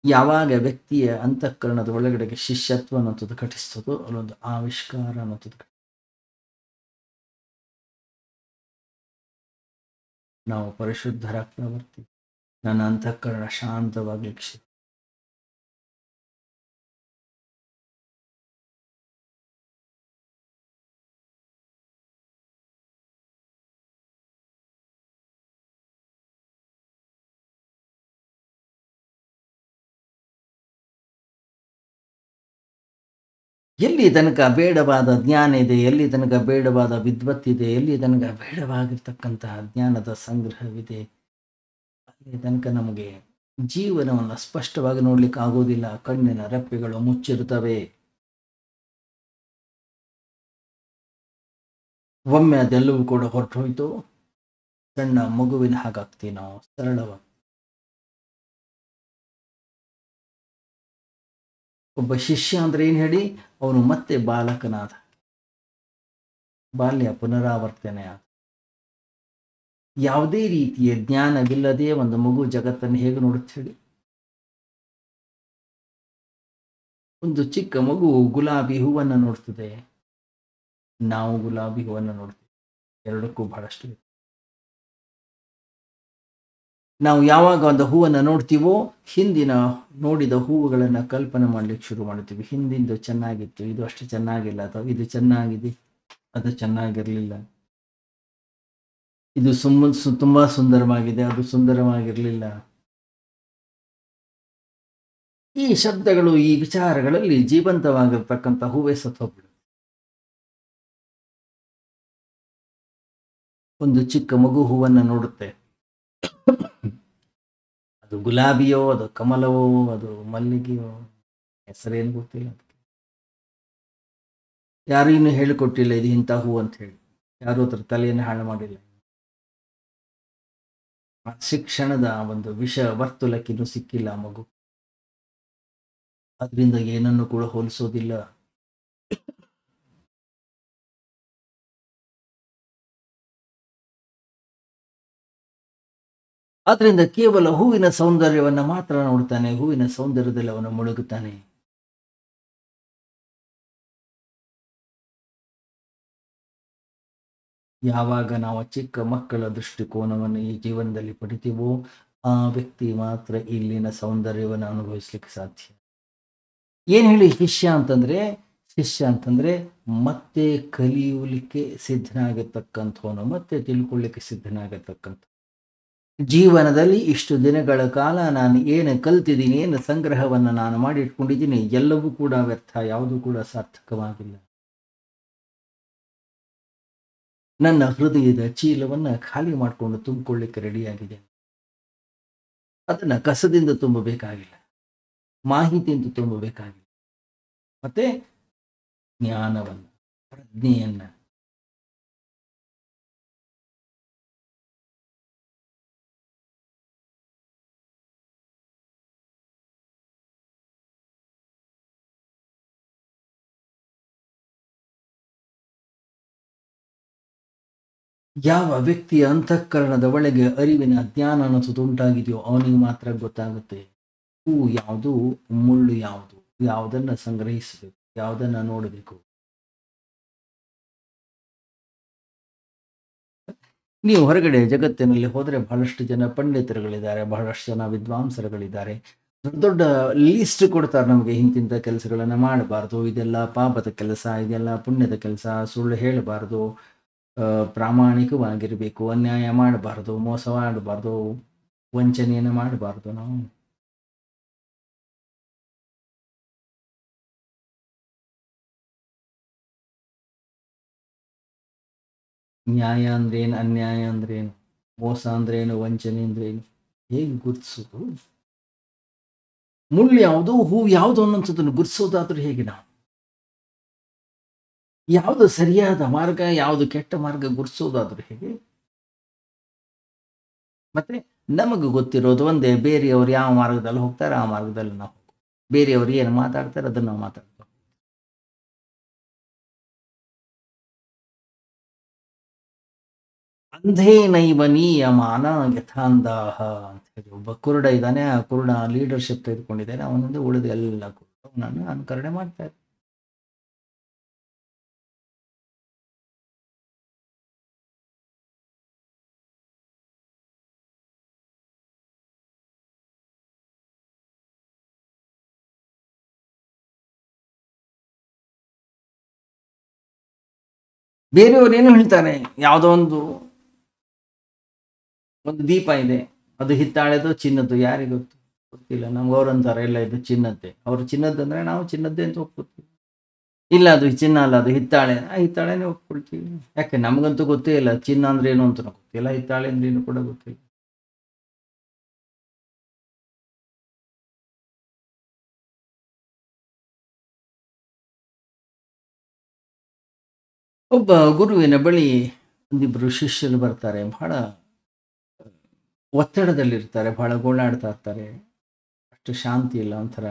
ಯಾವಾಗ ವ್ಯಕ್ತಿಯ ಅಂತಃಕರಣದ ಒಳಗಡೆಗೆ ಶಿಷ್ಯತ್ವ ಅನ್ನೋಂಥದ್ದು ಘಟಿಸ್ತದೋ ಅಲ್ಲೊಂದು ಆವಿಷ್ಕಾರ ಅನ್ನೋಂಥದ್ದು. ನಾವು ಪರಿಶುದ್ಧರಾಗ್ತಾ ಬರ್ತೀವಿ, ನನ್ನ ಅಂತಃಕರಣ ಶಾಂತವಾಗ್ಲಿಕ್ಕೆ ಎಲ್ಲಿ ತನಕ ಬೇಡವಾದ ಜ್ಞಾನ ಇದೆ, ಎಲ್ಲಿ ತನಕ ಬೇಡವಾದ ವಿದ್ವತ್ತಿದೆ, ಎಲ್ಲಿ ತನಕ ಬೇಡವಾಗಿರ್ತಕ್ಕಂತಹ ಜ್ಞಾನದ ಸಂಗ್ರಹವಿದೆ, ಅಲ್ಲಿ ತನಕ ನಮಗೆ ಜೀವನವನ್ನು ಸ್ಪಷ್ಟವಾಗಿ ನೋಡ್ಲಿಕ್ಕೆ ಆಗೋದಿಲ್ಲ. ಕಣ್ಣಿನ ರೆಪ್ಪೆಗಳು ಮುಚ್ಚಿರುತ್ತವೆ. ಒಮ್ಮೆ ಅದೆಲ್ಲವೂ ಕೂಡ ಹೊರಟು ಹೋಯ್ತು, ಸಣ್ಣ ಮಗುವಿನ ಹಾಗಾಗ್ತೀವಿ ನಾವು, ಸರಳವಾಗಿ. ಒಬ್ಬ ಶಿಷ್ಯ ಅಂದ್ರೆ ಏನು ಹೇಳಿ, ಅವನು ಮತ್ತೆ ಬಾಲಕನಾದ, ಬಾಲ್ಯ ಪುನರಾವರ್ತನೆ ಆದ. ಯಾವುದೇ ರೀತಿಯ ಜ್ಞಾನವಿಲ್ಲದೆ ಒಂದು ಮಗು ಜಗತ್ತನ್ನು ಹೇಗೆ ನೋಡುತ್ತೆ ಹೇಳಿ? ಒಂದು ಚಿಕ್ಕ ಮಗು ಗುಲಾಬಿ ಹೂವನ್ನು ನೋಡ್ತದೆ, ನಾವು ಗುಲಾಬಿ ಹೂವನ್ನು ನೋಡ್ತೀವಿ, ಎರಡಕ್ಕೂ ಬಹಳಷ್ಟು. ನಾವು ಯಾವಾಗ ಒಂದು ಹೂವನ್ನು ನೋಡ್ತೀವೋ ಹಿಂದಿನ ನೋಡಿದ ಹೂವುಗಳನ್ನು ಕಲ್ಪನೆ ಮಾಡ್ಲಿಕ್ಕೆ ಶುರು ಮಾಡ್ತೀವಿ. ಹಿಂದಿಂದು ಚೆನ್ನಾಗಿತ್ತು, ಇದು ಅಷ್ಟು ಚೆನ್ನಾಗಿಲ್ಲ, ಅಥವಾ ಇದು ಚೆನ್ನಾಗಿದೆ, ಅದು ಚೆನ್ನಾಗಿರ್ಲಿಲ್ಲ, ಇದು ತುಂಬಾ ಸುಂದರವಾಗಿದೆ, ಅದು ಸುಂದರವಾಗಿರ್ಲಿಲ್ಲ. ಈ ಶಬ್ದಗಳು, ಈ ವಿಚಾರಗಳಲ್ಲಿ ಜೀವಂತವಾಗಿರ್ತಕ್ಕಂಥ ಹೂವೇ ಸತ್ತೋಗ್ಬಿಡು. ಒಂದು ಚಿಕ್ಕ ಮಗು ಹೂವನ್ನು ನೋಡುತ್ತೆ, ಅದು ಗುಲಾಬಿಯೋ, ಅದು ಕಮಲವೋ, ಅದು ಮಲ್ಲಿಗೆಯೋ, ಹೆಸರೇನು ಗೊತ್ತಿಲ್ಲ. ಯಾರು ಇನ್ನು ಹೇಳಿಕೊಟ್ಟಿಲ್ಲ ಇದು ಇಂಥ ಹೂ ಅಂತ ಹೇಳಿ, ಯಾರು ಅದ್ರ ತಲೆಯನ್ನು ಹಾಳು ಮಾಡಿಲ್ಲ. ಶಿಕ್ಷಣದ ಒಂದು ವಿಷ ವರ್ತುಲಕ್ಕಿನ್ನೂ ಸಿಕ್ಕಿಲ್ಲ ಆ ಮಗು, ಅದರಿಂದ ಏನನ್ನು ಕೂಡ ಹೋಲಿಸೋದಿಲ್ಲ. ಆದ್ರಿಂದ ಕೇವಲ ಹೂವಿನ ಸೌಂದರ್ಯವನ್ನ ಮಾತ್ರ ನೋಡ್ತಾನೆ, ಹೂವಿನ ಸೌಂದರ್ಯದಲ್ಲಿ ಅವನು ಮುಳುಗುತ್ತಾನೆ. ಯಾವಾಗ ನಾವು ಚಿಕ್ಕ ಮಕ್ಕಳ ದೃಷ್ಟಿಕೋನವನ್ನು ಈ ಜೀವನದಲ್ಲಿ ಪಡಿತೀವೋ ಆ ವ್ಯಕ್ತಿ ಮಾತ್ರ ಇಲ್ಲಿನ ಸೌಂದರ್ಯವನ್ನು ಅನುಭವಿಸ್ಲಿಕ್ಕೆ ಸಾಧ್ಯ. ಏನ್ ಹೇಳಿ ಶಿಷ್ಯ ಅಂತಂದ್ರೆ ಮತ್ತೆ ಕಲಿಯಲಿಕ್ಕೆ ಸಿದ್ಧನಾಗಿರ್ತಕ್ಕಂಥವನು, ಮತ್ತೆ ತಿಳ್ಕೊಳ್ಳಿಕ್ಕೆ ಸಿದ್ಧನಾಗಿರ್ತಕ್ಕಂಥ. ಜೀವನದಲ್ಲಿ ಇಷ್ಟು ದಿನಗಳ ಕಾಲ ನಾನು ಏನು ಕಲ್ತಿದ್ದೀನಿ, ಏನು ಸಂಗ್ರಹವನ್ನು ನಾನು ಮಾಡಿಟ್ಕೊಂಡಿದ್ದೀನಿ, ಎಲ್ಲವೂ ಕೂಡ ವ್ಯರ್ಥ, ಯಾವುದೂ ಕೂಡ ಸಾರ್ಥಕವಾಗಿಲ್ಲ. ನನ್ನ ಹೃದಯದ ಚೀಲವನ್ನ ಖಾಲಿ ಮಾಡಿಕೊಂಡು ತುಂಬಿಕೊಳ್ಳಿಕ್ಕೆ ರೆಡಿಯಾಗಿದೆ. ಅದನ್ನ ಕಸದಿಂದ ತುಂಬಬೇಕಾಗಿಲ್ಲ, ಮಾಹಿತಿಯಿಂದ ತುಂಬಬೇಕಾಗಿಲ್ಲ, ಮತ್ತೆ ಜ್ಞಾನವನ್ನ, ಪ್ರಜ್ಞೆಯನ್ನ. ಯಾವ ವ್ಯಕ್ತಿಯ ಅಂತಃಕರಣದ ಒಳಗೆ ಅರಿವಿನ ಜ್ಞಾನ ಅನ್ನೋದು ಉಂಟಾಗಿದೆಯೋ ಅವನಿಗೆ ಮಾತ್ರ ಗೊತ್ತಾಗುತ್ತೆ ಹೂ ಯಾವುದು, ಮುಳ್ಳು ಯಾವುದು, ಯಾವುದನ್ನ ಸಂಗ್ರಹಿಸಬೇಕು, ಯಾವುದನ್ನ ನೋಡಬೇಕು. ನೀವು ಹೊರಗಡೆ ಜಗತ್ತಿನಲ್ಲಿ ಹೋದರೆ ಬಹಳಷ್ಟು ಜನ ಪಂಡಿತರುಗಳಿದ್ದಾರೆ, ಬಹಳಷ್ಟು ಜನ ವಿದ್ವಾಂಸರುಗಳಿದ್ದಾರೆ. ದೊಡ್ಡ ದೊಡ್ಡ ಲಿಸ್ಟ್ ಕೊಡ್ತಾರೆ ನಮಗೆ, ಇಂತಿಂಥ ಕೆಲಸಗಳನ್ನು ಮಾಡಬಾರ್ದು, ಇದೆಲ್ಲ ಪಾಪದ ಕೆಲಸ, ಇದೆಲ್ಲ ಪುಣ್ಯದ ಕೆಲಸ, ಸುಳ್ಳು ಹೇಳಬಾರ್ದು, ಪ್ರಾಮಾಣಿಕವಾಗಿರಬೇಕು, ಅನ್ಯಾಯ ಮಾಡಬಾರ್ದು, ಮೋಸ ಮಾಡಬಾರ್ದು, ವಂಚನೆಯನ್ನು ಮಾಡಬಾರ್ದು. ನಾವು ನ್ಯಾಯ ಅಂದ್ರೇನು, ಅನ್ಯಾಯ ಅಂದ್ರೇನು, ಮೋಸ ಅಂದ್ರೇನು, ವಂಚನೆ ಅಂದ್ರೇನು, ಹೇಗೆ ಗುರುತಿಸೋದು? ಮುಳ್ಳು ಯಾವುದು, ಹೂ ಯಾವುದು ಅನ್ನೋಂಥದ್ದನ್ನು ಗುರುತಿಸೋದಾದ್ರೂ ಹೇಗೆ? ನಾವು ಯಾವುದು ಸರಿಯಾದ ಮಾರ್ಗ, ಯಾವುದು ಕೆಟ್ಟ ಮಾರ್ಗ ಗುರುತಿಸೋದಾದ್ರೂ ಹೇಗೆ? ಮತ್ತೆ ನಮಗೆ ಗೊತ್ತಿರೋದು ಒಂದೇ, ಬೇರೆಯವರು ಯಾವ ಮಾರ್ಗದಲ್ಲಿ ಹೋಗ್ತಾರೆ ಆ ಮಾರ್ಗದಲ್ಲಿ ನಾವು ಹೋಗೋ, ಬೇರೆಯವರು ಏನು ಮಾತಾಡ್ತಾರೆ ಅದನ್ನು ನಾವು ಮಾತಾಡ್ತೇವೆ. ಅಂಧೇನೈವ ನಿಯಮಾನ ಯಥಾಂಧಾಹ ಅಂತ ಹೇಳಿ ಒಬ್ಬ ಕುರುಡ ಇದ್ದಾನೆ. ಆ ಕುರುಡ ಲೀಡರ್ಶಿಪ್ ತೆಗೆದುಕೊಂಡಿದ್ದಾನೆ, ಅವನೊಂದು ಉಳಿದ ಎಲ್ಲ ಕುರುಡನನ್ನು ಅನುಕರಣೆ ಮಾಡ್ತಾ ಇದ್ದಾರೆ. ಬೇರೆಯವರು ಏನು ಹೇಳ್ತಾರೆ, ಯಾವುದೋ ಒಂದು ದೀಪ ಇದೆ, ಅದು ಹಿತ್ತಾಳೆದು ಚಿನ್ನದ್ದು, ಯಾರಿಗೂ ಗೊತ್ತಿಲ್ಲ. ನಮ್ಗೆ ಅವ್ರಂತಾರೆ ಎಲ್ಲ ಇದು ಚಿನ್ನದ್ದೇ, ಅವ್ರು ಚಿನ್ನದ್ದಂದ್ರೆ ನಾವು ಚಿನ್ನದ್ದೇ ಅಂತ ಒಪ್ಕೋತೀವಿ. ಇಲ್ಲ ಅದು ಚಿನ್ನ ಅಲ್ಲ, ಅದು ಹಿತ್ತಾಳೆ. ಹಿತ್ತಾಳೆನೇ ಒಪ್ಕೊಳ್ತೀವಿ. ಯಾಕೆ ನಮಗಂತೂ ಗೊತ್ತೇ ಇಲ್ಲ ಚಿನ್ನ ಅಂದ್ರೆ ಏನು ಅಂತ ಗೊತ್ತಿಲ್ಲ, ಹಿತ್ತಾಳೆ ಅಂದ್ರೆ ಏನು ಕೂಡ ಗೊತ್ತಿಲ್ಲ. ಒಬ್ಬ ಗುರುವಿನ ಬಳಿ ಒಂದಿಬ್ರು ಶಿಷ್ಯರು ಬರ್ತಾರೆ. ಬಹಳ ಒತ್ತಡದಲ್ಲಿರ್ತಾರೆ, ಬಹಳ ಗೋಳಾಡ್ತಾ ಇರ್ತಾರೆ. ಅಷ್ಟು ಶಾಂತಿ ಇಲ್ಲ, ಒಂಥರ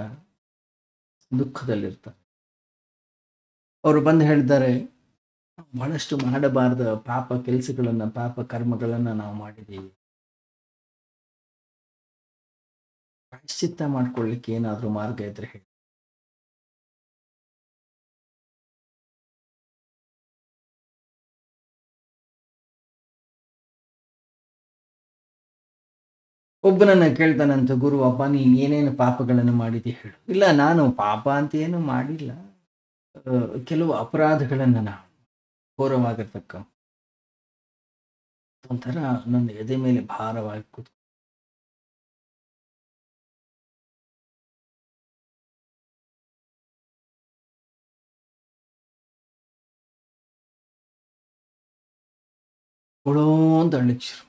ದುಃಖದಲ್ಲಿರ್ತಾರೆ. ಅವರು ಬಂದು ಹೇಳ್ತಾರೆ, ಬಹಳಷ್ಟು ಮಾಡಬಾರದ ಪಾಪ ಕೆಲಸಗಳನ್ನ, ಪಾಪ ಕರ್ಮಗಳನ್ನ ನಾವು ಮಾಡಿದ್ದೀವಿ. ಪ್ರಾಯಶ್ಚಿತ್ತ ಮಾಡ್ಕೊಳ್ಳಿಕ್ಕೆ ಏನಾದ್ರೂ ಮಾರ್ಗ ಇದ್ರೆ ಹೇಳಿ. ಒಬ್ಬನನ್ನ ಕೇಳ್ತಾನಂತ ಗುರು, ಅಪ್ಪ ನೀನ್ ಏನೇನು ಪಾಪಗಳನ್ನು ಮಾಡಿದಿ ಹೇಳು. ಇಲ್ಲ, ನಾನು ಪಾಪ ಅಂತ ಏನು ಮಾಡಿಲ್ಲ. ಕೆಲವು ಅಪರಾಧಗಳನ್ನ ನಾವು ಘೋರವಾಗಿರ್ತಕ್ಕ ಒಂಥರ ನನ್ನ ಎದೆ ಮೇಲೆ ಭಾರವಾಗಿ ಕೂತು. ಕೊಡೋ ಅಂತ ಅಳ್ಳಿಕ್ ಶುರು ಮಾಡ.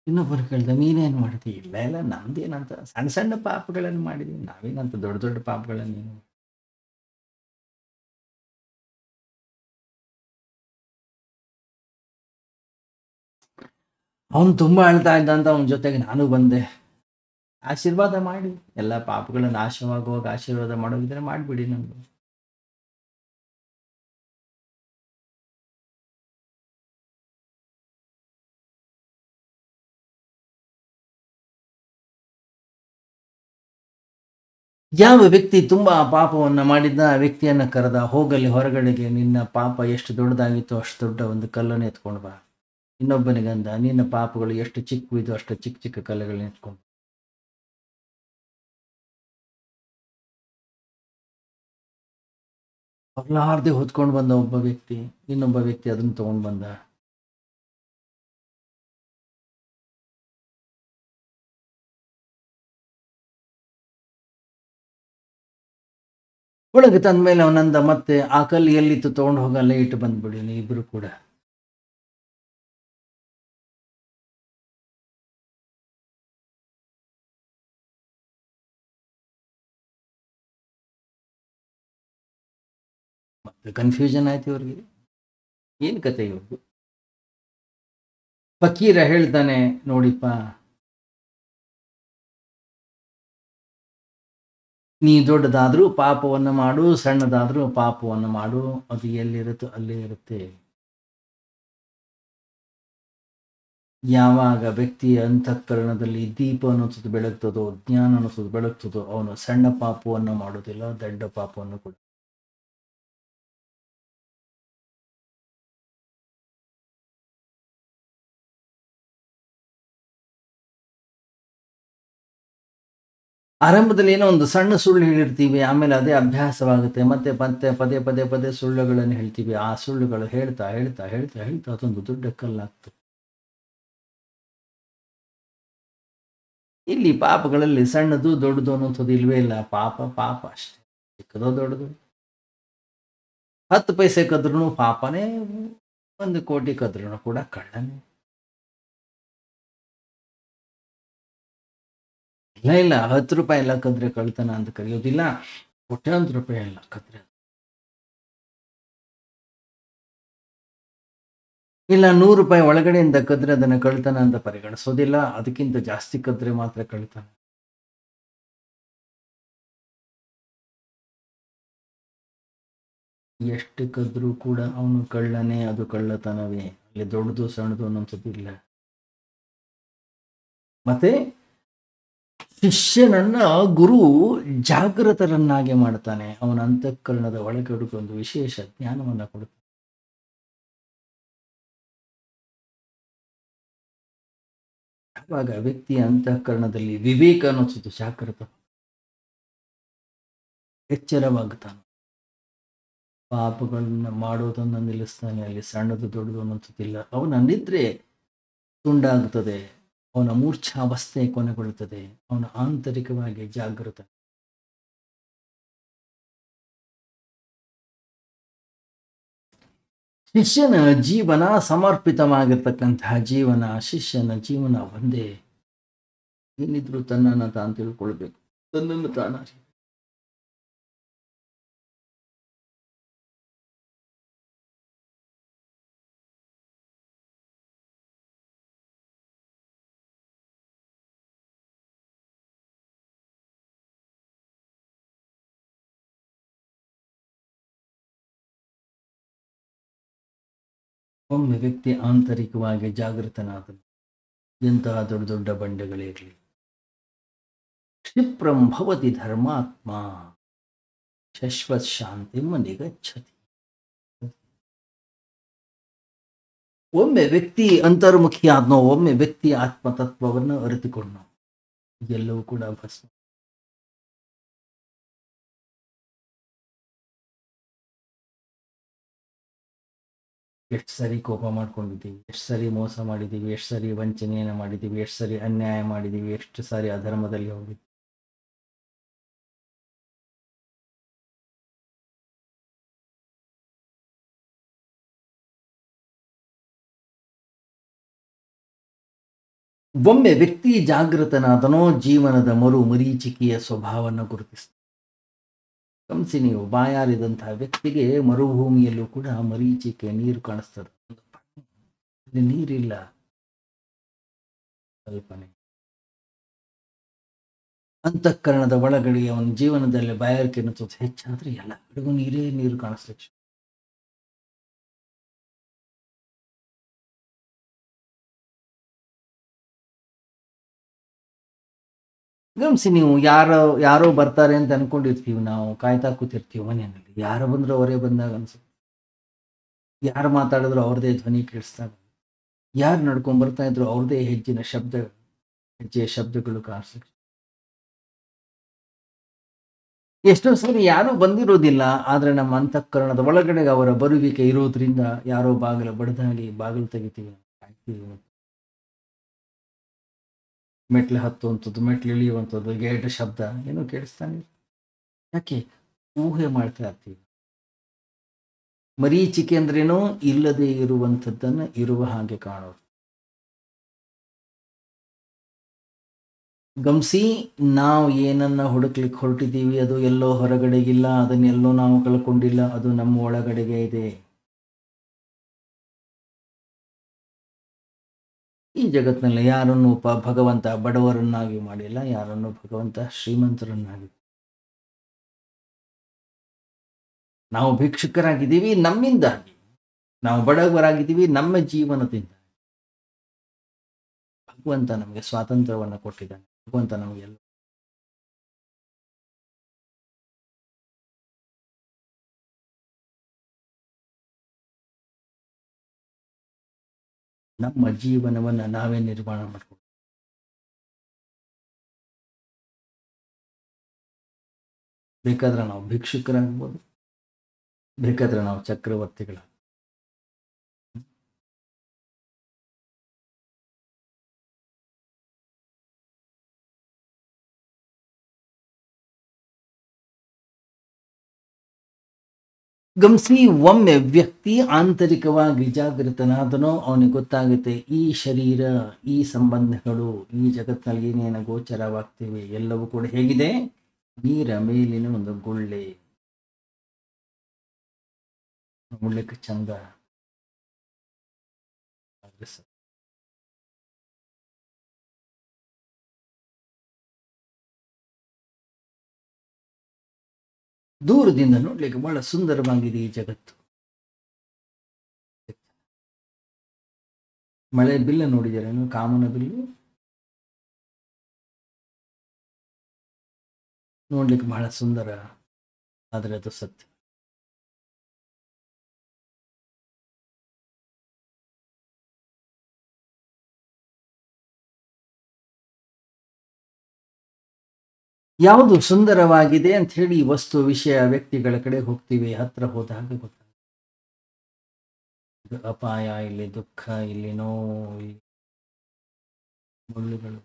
ಇನ್ನೊಬ್ಬರು ಕೇಳ್ದ, ನೀನೇನ್ ಮಾಡ್ತಿ? ಇಲ್ಲ ಇಲ್ಲ, ನಮ್ದೇನಂತ ಸಣ್ಣ ಸಣ್ಣ ಪಾಪಗಳನ್ನು ಮಾಡಿದೀವಿ, ನಾವೇನಂತ ದೊಡ್ಡ ದೊಡ್ಡ ಪಾಪಗಳನ್ನೇನು. ಅವನು ತುಂಬಾ ಅಳ್ತಾ ಇದ್ದ ಅಂತ ಅವನ ಜೊತೆಗೆ ನಾನು ಬಂದೆ. ಆಶೀರ್ವಾದ ಮಾಡಿ, ಎಲ್ಲ ಪಾಪಗಳ ನಾಶವಾಗುವಾಗ ಆಶೀರ್ವಾದ ಮಾಡೋದಿದ್ರೆ ಮಾಡಿಬಿಡಿ ನಮ್ಗೆ. ಯಾವ ವ್ಯಕ್ತಿ ತುಂಬಾ ಪಾಪವನ್ನ ಮಾಡಿದ್ದ ಆ ವ್ಯಕ್ತಿಯನ್ನ ಕರೆದ, ಹೋಗಲಿ ಹೊರಗಡೆಗೆ, ನಿನ್ನ ಪಾಪ ಎಷ್ಟು ದೊಡ್ಡದಾಗಿತ್ತು ಅಷ್ಟು ದೊಡ್ಡ ಒಂದು ಕಲ್ಲನ್ನು ಎತ್ಕೊಂಡು ಬಾ. ಇನ್ನೊಬ್ಬನಿಗಂದ, ನಿನ್ನ ಪಾಪಗಳು ಎಷ್ಟು ಚಿಕ್ಕವಿದ್ದು ಅಷ್ಟು ಚಿಕ್ಕ ಚಿಕ್ಕ ಕಲ್ಲುಗಳನ್ನ ಎತ್ಕೊಂಡು. ಹೊರಲಾರ್ದೆ ಹೊತ್ಕೊಂಡು ಬಂದ ಒಬ್ಬ ವ್ಯಕ್ತಿ, ಇನ್ನೊಬ್ಬ ವ್ಯಕ್ತಿ ಅದನ್ನ ತಗೊಂಡ್ ಬಂದ. ಒಳಗೆ ತಂದ ಮೇಲೆ ಅವನಂದ, ಮತ್ತೆ ಆ ಕಲ್ಲು ಎಲ್ಲಿತ್ತು ತಗೊಂಡು ಹೋಗಲ್ಲ, ಇಟ್ಟು ಬಂದ್ಬಿಡಿ ನೀವು ಇಬ್ರು ಕೂಡ. ಮತ್ತೆ ಕನ್ಫ್ಯೂಷನ್ ಆಯ್ತು ಇವ್ರಿಗೆ, ಏನ್ ಕತೆ ಇವ್ರಿಗೆ. ಫಕೀರ ಹೇಳ್ತಾನೆ, ನೋಡಿಪ್ಪ, ನೀ ದೊಡ್ಡದಾದ್ರೂ ಪಾಪವನ್ನು ಮಾಡು, ಸಣ್ಣದಾದ್ರೂ ಪಾಪವನ್ನು ಮಾಡು, ಅದು ಎಲ್ಲಿರುತ್ತೋ ಅಲ್ಲೇ ಇರುತ್ತೆ. ಯಾವಾಗ ವ್ಯಕ್ತಿಯ ಅಂತಃಕರಣದಲ್ಲಿ ದೀಪ ಅನ್ನಿಸೋದು ಬೆಳಗ್ತದೋ, ಜ್ಞಾನ ಅನ್ನಿಸೋದು ಬೆಳಗ್ತದೋ, ಅವನು ಸಣ್ಣ ಪಾಪವನ್ನು ಮಾಡೋದಿಲ್ಲ, ದೊಡ್ಡ ಪಾಪವನ್ನು ಕೂಡ. ಆರಂಭದಲ್ಲಿ ಏನೋ ಒಂದು ಸಣ್ಣ ಸುಳ್ಳು ಹೇಳಿರ್ತೀವಿ, ಆಮೇಲೆ ಅದೇ ಅಭ್ಯಾಸವಾಗುತ್ತೆ, ಮತ್ತೆ ಮತ್ತೆ ಪದೇ ಪದೇ ಪದೇ ಸುಳ್ಳುಗಳನ್ನು ಹೇಳ್ತೀವಿ. ಆ ಸುಳ್ಳುಗಳು ಹೇಳ್ತಾ ಹೇಳ್ತಾ ಹೇಳ್ತಾ ಹೇಳ್ತಾ ಅದೊಂದು ದೊಡ್ಡ ಕಲ್ಲಾಗ್ತದೆ. ಇಲ್ಲಿ ಪಾಪಗಳಲ್ಲಿ ಸಣ್ಣದು ದೊಡ್ಡದು ಅನ್ನೋಂಥದ್ದು ಇಲ್ವೇ ಇಲ್ಲ. ಪಾಪ ಪಾಪ ಅಷ್ಟೇ, ಚಿಕ್ಕದೋ ದೊಡ್ಡದು. 10 ಪೈಸೆ ಕದ್ರೂ ಪಾಪನೇ, 1 ಕೋಟಿ ಕದ್ರೂ ಕೂಡ ಕಳ್ಳನೇ. ಇಲ್ಲ ಇಲ್ಲ, 10 ರೂಪಾಯಿ ಎಲ್ಲ ಕದ್ರೆ ಕಳ್ತನ ಅಂತ ಕರೆಯೋದಿಲ್ಲ, ಕೋಟ್ಯಾಂತರ ರೂಪಾಯಿ ಎಲ್ಲ ಕದ್ರೆ. ಇಲ್ಲ, 100 ರೂಪಾಯಿ ಒಳಗಡೆಯಿಂದ ಕದ್ರೆ ಅದನ್ನ ಕಳ್ತನ ಅಂತ ಪರಿಗಣಿಸೋದಿಲ್ಲ, ಅದಕ್ಕಿಂತ ಜಾಸ್ತಿ ಕದ್ರೆ ಮಾತ್ರ ಕಳ್ತನ. ಎಷ್ಟು ಕದ್ರೂ ಕೂಡ ಅವನು ಕಳ್ಳನೇ, ಅದು ಕಳ್ಳತನವೇ. ಅಲ್ಲಿ ದೊಡ್ಡದು ಸಣ್ಣದು ಅನ್ನೋಂಥದ್ದು ಇಲ್ಲ. ಮತ್ತೆ ಶಿಷ್ಯನನ್ನ ಗುರು ಜಾಗೃತರನ್ನಾಗಿ ಮಾಡ್ತಾನೆ, ಅವನ ಅಂತಃಕರಣದ ಒಳಗಡೆ ಒಂದು ವಿಶೇಷ ಜ್ಞಾನವನ್ನ ಕೊಡ್ತಾನೆ. ಆವಾಗ ವ್ಯಕ್ತಿಯ ಅಂತಃಕರಣದಲ್ಲಿ ವಿವೇಕ ಅನ್ನೋದು ಜಾಗೃತ, ಎಚ್ಚರವಾಗುತ್ತಾನೆ. ಪಾಪಗಳನ್ನ ಮಾಡೋದನ್ನ ನಿಲ್ಲಿಸ್ತಾನೆ. ಅಲ್ಲಿ ಸಣ್ಣದು ದೊಡ್ಡದು ಅನ್ನೋದಿಲ್ಲ. ಅವನ ನಿದ್ರೆ ತುಂಡಾಗುತ್ತದೆ, ಅವನ ಮೂರ್ಛಾವಸ್ಥೆ ಕೊನೆಗೊಳ್ಳುತ್ತದೆ, ಅವನ ಆಂತರಿಕವಾಗಿ ಜಾಗೃತ. ಶಿಷ್ಯನ ಜೀವನ ಸಮರ್ಪಿತವಾಗಿರ್ತಕ್ಕಂತಹ ಜೀವನ. ಶಿಷ್ಯನ ಜೀವನ ಒಂದೇ, ಏನಿದ್ರು ತನ್ನನ್ನು ತಾನು ತಿಳ್ಕೊಳ್ಬೇಕು, ತನ್ನನ್ನು ತಾನು ಅರಿಬೇಕು. ಒಮ್ಮೆ ವ್ಯಕ್ತಿ ಆಂತರಿಕವಾಗಿ ಜಾಗೃತನಾದನು, ಎಂತಹ ದೊಡ್ಡ ದೊಡ್ಡ ಬಂಡೆಗಳಿರಲಿ. ಕ್ಷಿಪ್ರಂ ಭವತಿ ಧರ್ಮಾತ್ಮ ಶಶ್ವತ್ ಶಾಂತಿಂ ನಿಗಚ್ಚತಿ. ಒಮ್ಮೆ ವ್ಯಕ್ತಿ ಅಂತರ್ಮುಖಿ ಆದ್ನೋ, ಒಮ್ಮೆ ವ್ಯಕ್ತಿ ಆತ್ಮತತ್ವವನ್ನು ಅರಿತುಕೊಂಡ್ನೋ, ಎಲ್ಲವೂ ಕೂಡ ಭಸ್ಮ. ಎಷ್ಟು ಸರಿ ಕೋಪ ಮಾಡ್ಕೊಂಡಿದ್ದೀವಿ, ಎಷ್ಟು ಸರಿ ಮೋಸ ಮಾಡಿದ್ದೀವಿ, ಎಷ್ಟು ಸರಿ ವಂಚನೆಯನ್ನು ಮಾಡಿದ್ದೀವಿ, ಎಷ್ಟು ಸರಿ ಅನ್ಯಾಯ ಮಾಡಿದ್ದೀವಿ, ಎಷ್ಟು ಸಾರಿ ಅಧರ್ಮದಲ್ಲಿ ಹೋಗಿದ್ದೀವಿ. ಒಮ್ಮೆ ವ್ಯಕ್ತಿ ಜಾಗೃತನಾದನೋ, ಜೀವನದ ಮರೀಚಿಕೆಯ ಸ್ವಭಾವವನ್ನು ಗುರುತಿಸ್ತಾನೆ. ಗಮನಿಸಿ ನೀವು, ಬಾಯಾರಿದಂತಹ ವ್ಯಕ್ತಿಗೆ ಮರುಭೂಮಿಯಲ್ಲೂ ಕೂಡ ಮರೀಚಿಕೆ ನೀರು ಕಾಣಿಸ್ತದೆ. ಅಲ್ಲಿ ನೀರಿಲ್ಲ, ಕಲ್ಪನೆ. ಅಂತಃಕರಣದ ಒಳಗಡೆ ಅವನ ಜೀವನದಲ್ಲಿ ಬಾಯಾರಿಕೆ ಅನ್ನೋದು ಹೆಚ್ಚಾದ್ರೆ ಎಲ್ಲ ಕಡೆಗೂ ನೀರು ಕಾಣಿಸ್ಲಿಕ್ಕೆ. ಗಮನಿಸಿ ನೀವು, ಯಾರೋ ಬರ್ತಾರೆ ಅಂತ ಅನ್ಕೊಂಡಿರ್ತೀವಿ, ನಾವು ಕಾಯ್ತಾ ಕೂತಿರ್ತೀವಿ ಮನೆಯಲ್ಲಿ. ಯಾರು ಬಂದ್ರು ಅವರೇ ಬಂದಾಗ ಅನ್ಸುತ್ತೆ. ಯಾರು ಮಾತಾಡಿದ್ರು ಅವ್ರದೇ ಧ್ವನಿ ಕೇಳಿಸ್ದಾಗ, ಯಾರು ನಡ್ಕೊಂಡ್ ಬರ್ತಾ ಇದ್ರು ಅವ್ರದೇ ಹೆಜ್ಜೆಯ ಶಬ್ದಗಳು ಕಾಣಿಸ್ಲಿಕ್ಕೆ. ಎಷ್ಟೋ ಸರಿ ಯಾರೂ ಬಂದಿರೋದಿಲ್ಲ, ಆದ್ರೆ ನಮ್ಮ ಅಂತಃಕರಣದ ಒಳಗಡೆ ಅವರ ಬರುವಿಕೆ ಇರೋದ್ರಿಂದ ಯಾರೋ ಬಾಗಿಲು ಬಡ್ದಾಗಿ ಬಾಗಿಲು ತೆಗಿತೀವಿ, ಕಾಯ್ತೀವಿ. ಮೆಟ್ಲು ಹತ್ತುವಂಥದ್ದು, ಮೆಟ್ಲು ಇಳಿಯುವಂಥದ್ದು, ಗೇಟ್ ಶಬ್ದ ಏನೋ ಕೇಳಿಸ್ತಾನೆ. ಯಾಕೆ? ಊಹೆ ಮಾಡ್ತಾ ಇರ್ತೀವಿ. ಮರೀಚಿಕೆ ಅಂದ್ರೇನೋ ಇಲ್ಲದೆ ಇರುವಂಥದ್ದನ್ನು ಇರುವ ಹಾಗೆ ಕಾಣೋದು. ಗಮನಿಸಿ, ನಾವು ಏನನ್ನ ಹುಡುಕ್ಲಿಕ್ಕೆ ಹೊರಟಿದ್ದೀವಿ ಅದು ಎಲ್ಲೋ ಹೊರಗಡೆಗಿಲ್ಲ, ಅದನ್ನೆಲ್ಲೋ ನಾವು ಕಳ್ಕೊಂಡಿಲ್ಲ, ಅದು ನಮ್ಮ ಒಳಗಡೆಗೆ ಇದೆ. ಈ ಜಗತ್ತಿನಲ್ಲಿ ಯಾರನ್ನು ಭಗವಂತ ಬಡವರನ್ನಾಗಿ ಮಾಡಿಲ್ಲ, ಯಾರನ್ನು ಭಗವಂತ ಶ್ರೀಮಂತರನ್ನಾಗಿ. ನಾವು ಭಿಕ್ಷುಕರಾಗಿದ್ದೀವಿ ನಮ್ಮಿಂದಾಗಿ, ನಾವು ಬಡವರಾಗಿದ್ದೀವಿ ನಮ್ಮ ಜೀವನದಿಂದ. ಭಗವಂತ ನಮಗೆ ಸ್ವಾತಂತ್ರ್ಯವನ್ನು ಕೊಟ್ಟಿದ್ದಾನೆ. ಭಗವಂತ ನಮಗೆ ಎಲ್ಲ ನಮ್ಮ ಜೀವನವನ್ನು ನಾವೇ ನಿರ್ಮಾಣ ಮಾಡ್ಕೊಂಡು, ಬೇಕಾದ್ರೆ ನಾವು ಭಿಕ್ಷುಕರಾಗ್ಬೋದು, ಬೇಕಾದ್ರೆ ನಾವು ಚಕ್ರವರ್ತಿಗಳ. ಗಮನಿಸಿ, ಒಮ್ಮೆ ವ್ಯಕ್ತಿ ಆಂತರಿಕವಾಗಿ ಜಾಗೃತನಾದನೋ ಅವನಿಗೆ ಗೊತ್ತಾಗುತ್ತೆ, ಈ ಶರೀರ, ಈ ಸಂಬಂಧಗಳು, ಈ ಜಗತ್ತಿನಲ್ಲಿ ಏನೇನು ಗೋಚರವಾಗ್ತಿವೆ ಎಲ್ಲವೂ ಕೂಡ ಹೇಗಿದೆ, ನೀರ ಮೇಲಿನ ಒಂದು ಗುಳ್ಳೆ. ನೋಡ್ಲಿಕ್ಕೆ ಚಂದ, ದೂರದಿಂದ ನೋಡ್ಲಿಕ್ಕೆ ಬಹಳ ಸುಂದರವಾಗಿದೆ ಈ ಜಗತ್ತು. ಮಳೆ ಬಿಲ್ಲ ನೋಡಿದ್ದೀರೇನು? ಕಾಮನ ಬಿಲ್ಲು ನೋಡ್ಲಿಕ್ಕೆ ಬಹಳ ಸುಂದರ, ಆದರೆ ಅದು ಸತ್ಯ. ಯಾವುದು ಸುಂದರವಾಗಿದೆ ಅಂತ ಹೇಳಿ ವಸ್ತು, ವಿಷಯ, ವ್ಯಕ್ತಿಗಳ ಕಡೆ ಹೋಗ್ತೀವಿ. ಹತ್ರ ಹೋದಾಗ ಗೊತ್ತಾಗುತ್ತೆ ಅಪಾಯ, ಇಲ್ಲಿ ದುಃಖ, ಇಲ್ಲಿ ನೋವು, ಇಲ್ಲಿ ಮುಳ್ಳುಗಳು.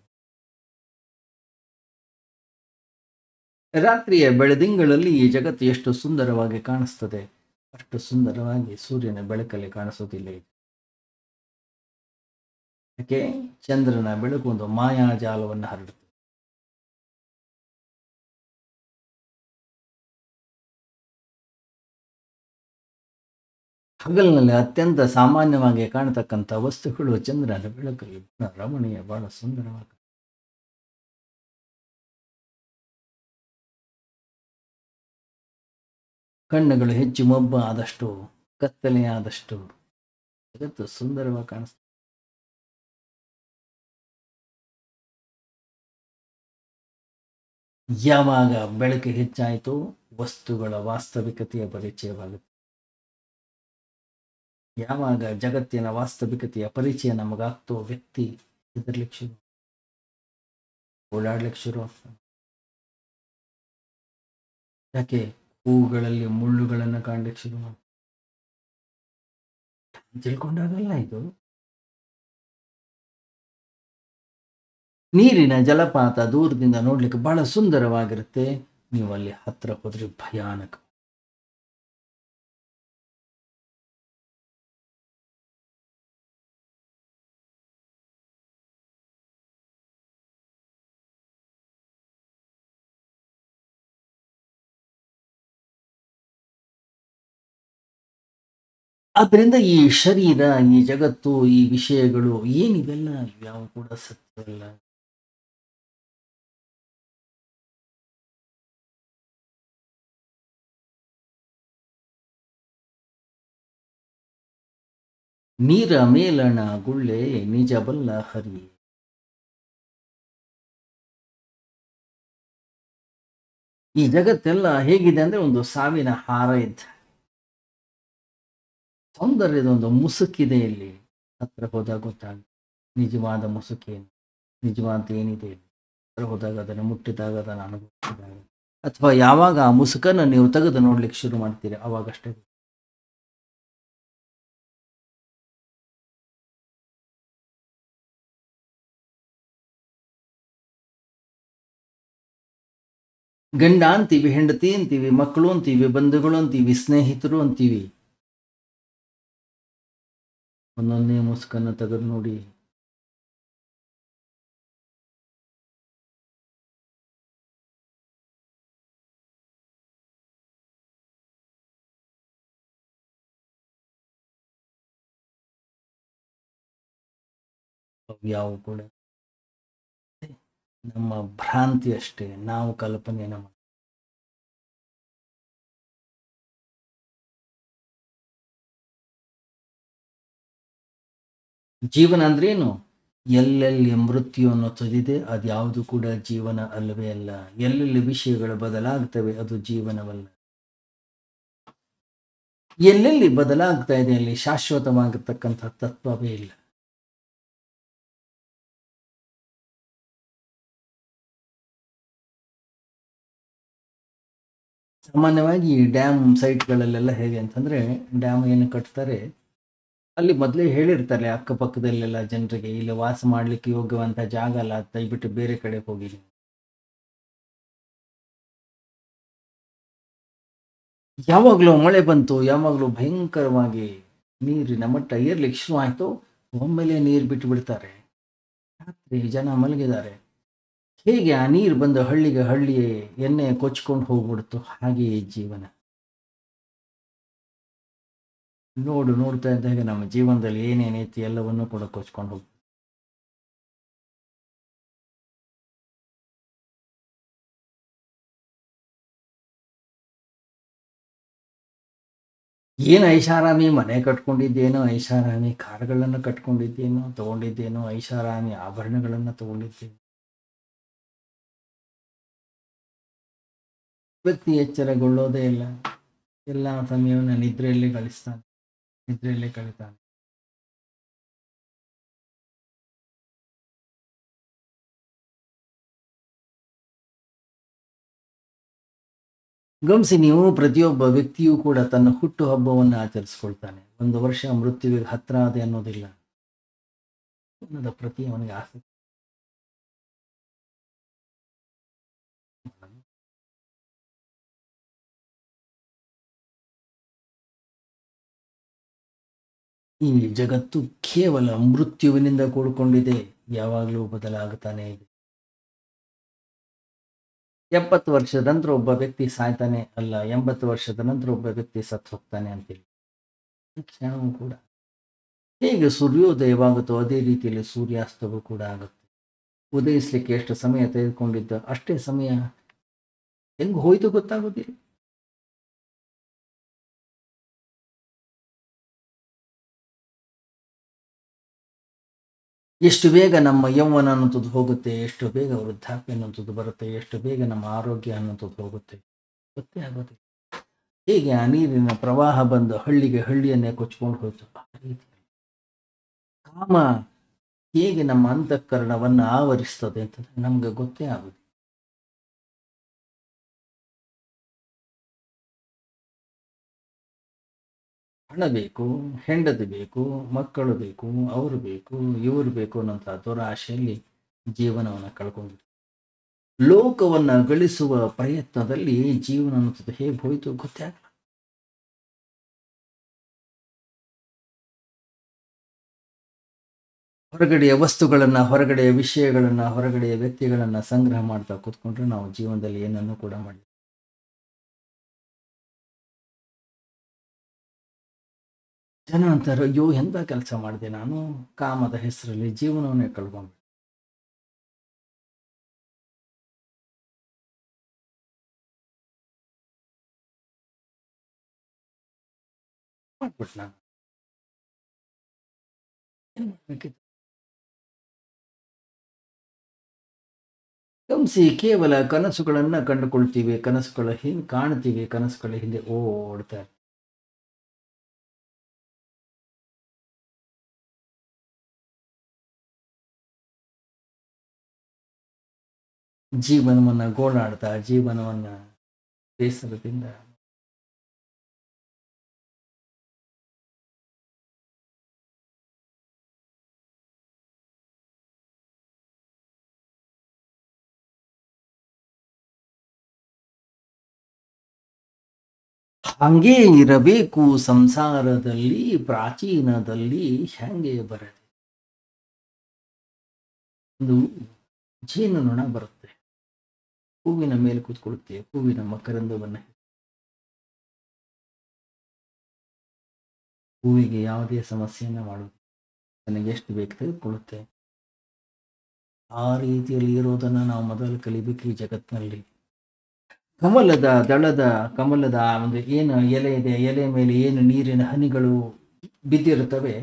ರಾತ್ರಿಯ ಬೆಳದಿಂಗಳಲ್ಲಿ ಈ ಜಗತ್ತು ಎಷ್ಟು ಸುಂದರವಾಗಿ ಕಾಣಿಸ್ತದೆ. ಅಷ್ಟು ಸುಂದರವಾಗಿ ಸೂರ್ಯನ ಬೆಳಕಲ್ಲಿ ಕಾಣಿಸೋದಿಲ್ಲ ಇದು. ಯಾಕೆ? ಚಂದ್ರನ ಬೆಳಕು ಒಂದು ಮಾಯಾಜಾಲವನ್ನು ಹರಡುತ್ತೆ. ಹಗಲಿನಲ್ಲಿ ಅತ್ಯಂತ ಸಾಮಾನ್ಯವಾಗಿ ಕಾಣತಕ್ಕಂಥ ವಸ್ತುಗಳು ಚಂದ್ರನ ಬೆಳಕಲ್ಲಿ ಬಹಳ ರಮಣೀಯ, ಬಹಳ ಸುಂದರವಾಗಿ. ಕಣ್ಣುಗಳು ಹೆಚ್ಚು ಮೊಬ್ಬ ಆದಷ್ಟು, ಕತ್ತಲೆಯಾದಷ್ಟು ಜಗತ್ತು ಸುಂದರವಾಗಿ ಕಾಣಿಸ್ತದೆ. ಯಾವಾಗ ಬೆಳಕು ಹೆಚ್ಚಾಯಿತು, ವಸ್ತುಗಳ ವಾಸ್ತವಿಕತೆಯ ಪರಿಚಯವಾಗುತ್ತೆ. ಯಾವಾಗ ಜಗತ್ತಿನ ವಾಸ್ತವಿಕತೆಯ ಪರಿಚಯ ನಮಗಾಗ್ತೋ, ವ್ಯಕ್ತಿ ಹೆದರ್ಲಿಕ್ಕೆ ಶುರು, ಓಡಾಡ್ಲಿಕ್ಕೆ ಶುರು ಆಗ್ತಾನೆ. ಯಾಕೆ? ಹೂಗಳಲ್ಲಿ ಮುಳ್ಳುಗಳನ್ನು ಕಾಣ್ಲಿಕ್ಕೆ ಶುರು ಮಾಡ್ತಾರೆ. ತಿಳ್ಕೊಂಡಾಗಲ್ಲ ಇದು. ನೀರಿನ ಜಲಪಾತ ದೂರದಿಂದ ನೋಡ್ಲಿಕ್ಕೆ ಬಹಳ ಸುಂದರವಾಗಿರುತ್ತೆ. ನೀವು ಅಲ್ಲಿ ಹತ್ರ ಹೋದ್ರೆ ಭಯಾನಕ. ಆದ್ರಿಂದ ಈ ಶರೀರ, ಈ ಜಗತ್ತು, ಈ ವಿಷಯಗಳು ಏನಿವೆಲ್ಲ ಯಾವ ಕೂಡ ಸತ್ಯವಲ್ಲ. ನೀರ ಮೇಲಣ ಗುಳ್ಳೆ ನಿಜ ಬಲ್ಲ ಹರಿ. ಈ ಜಗತ್ತೆಲ್ಲ ಹೇಗಿದೆ ಅಂದ್ರೆ ಒಂದು ಸಾವಿನ ಹಾರ ಇದ್ದ. ಸೌಂದರ್ಯದ ಒಂದು ಮುಸುಕಿದೆ ಇಲ್ಲಿ. ಹತ್ರ ಹೋದಾಗ ಗೊತ್ತಾಗುತ್ತೆ ನಿಜವಾದ ಮುಸುಕೇನು, ನಿಜವಾದ ಏನಿದೆ ಇಲ್ಲಿ. ಹತ್ರ ಹೋದಾಗ ಅದನ್ನು ಮುಟ್ಟಿದಾಗ ಅದನ್ನು ಅನುಭವಿಸಿದಾಗ, ಅಥವಾ ಯಾವಾಗ ಆ ಮುಸುಕನ್ನು ನೀವು ತೆಗೆದು ನೋಡ್ಲಿಕ್ಕೆ ಶುರು ಮಾಡ್ತೀರಿ ಅವಾಗಷ್ಟೇ. ಗಂಡ ಅಂತೀವಿ, ಹೆಂಡತಿ ಅಂತೀವಿ, ಮಕ್ಕಳು ಅಂತೀವಿ, ಬಂಧುಗಳು ಅಂತೀವಿ, ಸ್ನೇಹಿತರು ಅಂತೀವಿ. ಒಂದೊಂದೇ ಮುಸುಕನ್ನು ತೆಗೆದು ನೋಡಿ. ಯಾವ ಕೂಡ ನಮ್ಮ ಭ್ರಾಂತಿ ಅಷ್ಟೇ, ನಾವು ಕಲ್ಪನೆಯನ್ನು ಮಾಡಿ. ಜೀವನ ಅಂದ್ರೆ ಏನು? ಎಲ್ಲೆಲ್ಲಿ ಮೃತ್ಯು ಅನ್ನೋದಿದೆ ಅದ್ಯಾವುದು ಕೂಡ ಜೀವನ ಅಲ್ಲವೇ ಅಲ್ಲ. ಎಲ್ಲೆಲ್ಲಿ ವಿಷಯಗಳು ಬದಲಾಗ್ತವೆ ಅದು ಜೀವನವಲ್ಲ. ಎಲ್ಲೆಲ್ಲಿ ಬದಲಾಗ್ತಾ ಇದೆ ಅಲ್ಲಿ ಶಾಶ್ವತವಾಗಿರ್ತಕ್ಕಂಥ ತತ್ವವೇ ಇಲ್ಲ. ಸಾಮಾನ್ಯವಾಗಿ ಡ್ಯಾಮ್ ಸೈಟ್ಗಳಲ್ಲೆಲ್ಲ ಹೇಗೆ ಅಂತಂದ್ರೆ, ಡ್ಯಾಮ್ ಏನು ಕಟ್ತಾರೆ ಅಲ್ಲಿ ಮೊದಲೇ ಹೇಳಿರ್ತಾರೆ ಅಕ್ಕಪಕ್ಕದಲ್ಲೆಲ್ಲ ಜನರಿಗೆ, ಇಲ್ಲಿ ವಾಸ ಮಾಡ್ಲಿಕ್ಕೆ ಯೋಗ್ಯವಂತ ಜಾಗ ಅಲ್ಲ, ದಯವಿಟ್ಟು ಬೇರೆ ಕಡೆ ಹೋಗಿ. ಯಾವಾಗಲೂ ಮಳೆ ಬಂತು, ಯಾವಾಗಲೂ ಭಯಂಕರವಾಗಿ ನೀರಿನ ಮಟ್ಟ ಏರ್ಲಿಕ್ಕೆ ಶುರು ಆಯ್ತು, ಒಮ್ಮೆಲೆ ನೀರು ಬಿಟ್ಟು ಬಿಡ್ತಾರೆ. ರಾತ್ರಿ ಜನ ಮಲಗಿದ್ದಾರೆ. ಹೇಗೆ ಆ ನೀರು ಬಂದು ಹಳ್ಳಿಗೆ ಹಳ್ಳಿಯೇ ಎಣ್ಣೆ ಕೊಚ್ಕೊಂಡು ಹೋಗ್ಬಿಡ್ತು, ಹಾಗೆಯೇ ಜೀವನ. ನೋಡ್ತಾ ಇದ್ದಾಗ ನಮ್ಮ ಜೀವನದಲ್ಲಿ ಏನೇನೈತಿ ಎಲ್ಲವನ್ನೂ ಕೂಡ ಕೊಚ್ಕೊಂಡು ಹೋಗ್ತೀವಿ. ಏನು ಐಷಾರಾಮಿ ಮನೆ ಕಟ್ಕೊಂಡಿದ್ದೇನೋ, ಐಷಾರಾಮಿ ಕಾರುಗಳನ್ನು ಕಟ್ಕೊಂಡಿದ್ದೇನೋ, ತಗೊಂಡಿದ್ದೇನೋ, ಐಷಾರಾಮಿ ಆಭರಣಗಳನ್ನು ತಗೊಂಡಿದ್ದೇನೋ. ವ್ಯಕ್ತಿ ಎಚ್ಚರಗೊಳ್ಳೋದೇ ಇಲ್ಲ. ಎಲ್ಲ ಸಮಯವನ್ನು ನಿದ್ರೆಯಲ್ಲಿ ಕಳಿಸ್ತಾನೆ, ನಿದ್ರೆಯಲ್ಲೇ ಕಳಿತಾನೆ. ಗಮನಿಸಿ ನೀವು, ಪ್ರತಿಯೊಬ್ಬ ವ್ಯಕ್ತಿಯೂ ಕೂಡ ತನ್ನ ಹುಟ್ಟು ಹಬ್ಬವನ್ನು ಆಚರಿಸ್ಕೊಳ್ತಾನೆ. ಒಂದು ವರ್ಷ ಮೃತ್ಯುವಿಗೆ ಹತ್ರ ಆದೆ ಅನ್ನೋದಿಲ್ಲ. ಪ್ರತಿ ಅವನಿಗೆ ಆಸಕ್ತಿ. ಈ ಜಗತ್ತು ಕೇವಲ ಮೃತ್ಯುವಿನಿಂದ ಕೂಡಿಕೊಂಡಿದೆ, ಯಾವಾಗಲೂ ಬದಲಾಗುತ್ತಾನೆ ಇದೆ. 70 ವರ್ಷದ ನಂತರ ಒಬ್ಬ ವ್ಯಕ್ತಿ ಸಾಯ್ತಾನೆ ಅಲ್ಲ, 80 ವರ್ಷದ ನಂತರ ಒಬ್ಬ ವ್ಯಕ್ತಿ ಸತ್ತು ಹೋಗ್ತಾನೆ ಅಂತಿಲ್ಲ. ಈ ಕ್ಷಣವೂ ಕೂಡ ಹೇಗೆ ಸೂರ್ಯೋದಯವಾಗುತ್ತೋ ಅದೇ ರೀತಿಯಲ್ಲಿ ಸೂರ್ಯಾಸ್ತವೂ ಕೂಡ ಆಗುತ್ತೆ. ಉದಯಿಸ್ಲಿಕ್ಕೆ ಎಷ್ಟು ಸಮಯ ತೆಗೆದುಕೊಂಡಿದ್ದ ಅಷ್ಟೇ ಸಮಯ ಹೆಂಗ್ ಹೋಯ್ತು ಗೊತ್ತಾಗೋದಿಲ್ಲ. ಎಷ್ಟು ಬೇಗ ನಮ್ಮ ಯೌವನ ಅನ್ನೋಂಥದ್ದು ಹೋಗುತ್ತೆ, ಎಷ್ಟು ಬೇಗ ವೃದ್ಧಾಪ್ಯ ಅನ್ನೋಂಥದ್ದು ಬರುತ್ತೆ, ಎಷ್ಟು ಬೇಗ ನಮ್ಮ ಆರೋಗ್ಯ ಅನ್ನೋಂಥದ್ದು ಹೋಗುತ್ತೆ, ಗೊತ್ತೇ ಆಗೋದಿಲ್ಲ. ಹೇಗೆ ಆ ನೀರಿನ ಪ್ರವಾಹ ಬಂದು ಹಳ್ಳಿಯನ್ನೇ ಕೊಚ್ಕೊಂಡು ಹೋಯ್ತು, ಆ ರೀತಿ ಕಾಮ ಹೇಗೆ ನಮ್ಮ ಅಂತಃಕರಣವನ್ನು ಆವರಿಸ್ತದೆ ಅಂತ ನಮ್ಗೆ ಗೊತ್ತೇ ಆಗುದಿಲ್ಲ. ಹಣ ಬೇಕು, ಹೆಂಡತಿ ಬೇಕು, ಮಕ್ಕಳು ಬೇಕು, ಅವರು ಬೇಕು, ಇವರು ಬೇಕು ಅನ್ನೋಂಥ ದುರಾಶೆಯಲ್ಲಿ ಜೀವನವನ್ನು ಕಳ್ಕೊಂಡಿರ್ತಾರೆ. ಲೋಕವನ್ನ ಗಳಿಸುವ ಪ್ರಯತ್ನದಲ್ಲಿ ಜೀವನ ಅನ್ನೋದು ಹೇಗೆ ಹೋಯ್ತು ಗೊತ್ತೇ ಆಗಲ್ಲ. ಹೊರಗಡೆಯ ವಸ್ತುಗಳನ್ನ, ಹೊರಗಡೆಯ ವಿಷಯಗಳನ್ನ, ಹೊರಗಡೆಯ ವ್ಯಕ್ತಿಗಳನ್ನ ಸಂಗ್ರಹ ಮಾಡ್ತಾ ಕೂತ್ಕೊಂಡ್ರೆ ನಾವು ಜೀವನದಲ್ಲಿ ಏನನ್ನು ಕೂಡ ಮಾಡಿ. ಜನ ಅಂತಾರೆ, ಅಯ್ಯೋ ಎಂತ ಕೆಲಸ ಮಾಡಿದೆ ನಾನು, ಕಾಮದ ಹೆಸರಲ್ಲಿ ಜೀವನವನ್ನೇ ಕಳ್ಕೊಂಡ್ಬಿಟ್ಟೆ. ಮಾಡ್ಬಿಟ್ಟು ನಾನು ಏನ್ ಮಾಡ್ಬೇಕಿತ್ತು? ಗಮನಿಸಿ, ಕೇವಲ ಕನಸುಗಳನ್ನ ಕಂಡುಕೊಳ್ತೀವಿ, ಕನಸುಗಳ ಹಿಂದೆ ಕಾಣ್ತೀವಿ, ಕನಸುಗಳ ಹಿಂದೆ ಓಡ್ತಾರೆ. ಜೀವನವನ್ನ ಗೋಳಾಡ್ತಾ, ಜೀವನವನ್ನ ಬೇಸರದಿಂದ ಹಂಗೆ ಇರಬೇಕು ಸಂಸಾರದಲ್ಲಿ, ಪ್ರಾಚೀನದಲ್ಲಿ ಹೆಂಗೆ ಬರದೆ ಒಂದು ಜೇನುನೊಣ ಬರುತ್ತೆ, ಹೂವಿನ ಮೇಲೆ ಕೂತ್ಕೊಳ್ಳುತ್ತೆ, ಹೂವಿನ ಮಕರಂದವನ್ನ, ಹೂವಿಗೆ ಯಾವುದೇ ಸಮಸ್ಯೆಯನ್ನ ಮಾಡುತ್ತೆ, ನನಗೆ ಎಷ್ಟು ಬೇಕು ತೆಗೆದುಕೊಳ್ಳುತ್ತೆ. ಆ ರೀತಿಯಲ್ಲಿ ಇರೋದನ್ನ ನಾವು ಮೊದಲು ಕಲಿಬೇಕು ಈ ಜಗತ್ತಿನಲ್ಲಿ. ಕಮಲದ ಒಂದು ಏನು ಎಲೆ ಇದೆ, ಎಲೆ ಮೇಲೆ ಏನು ನೀರಿನ ಹನಿಗಳು ಬಿದ್ದಿರುತ್ತವೆ,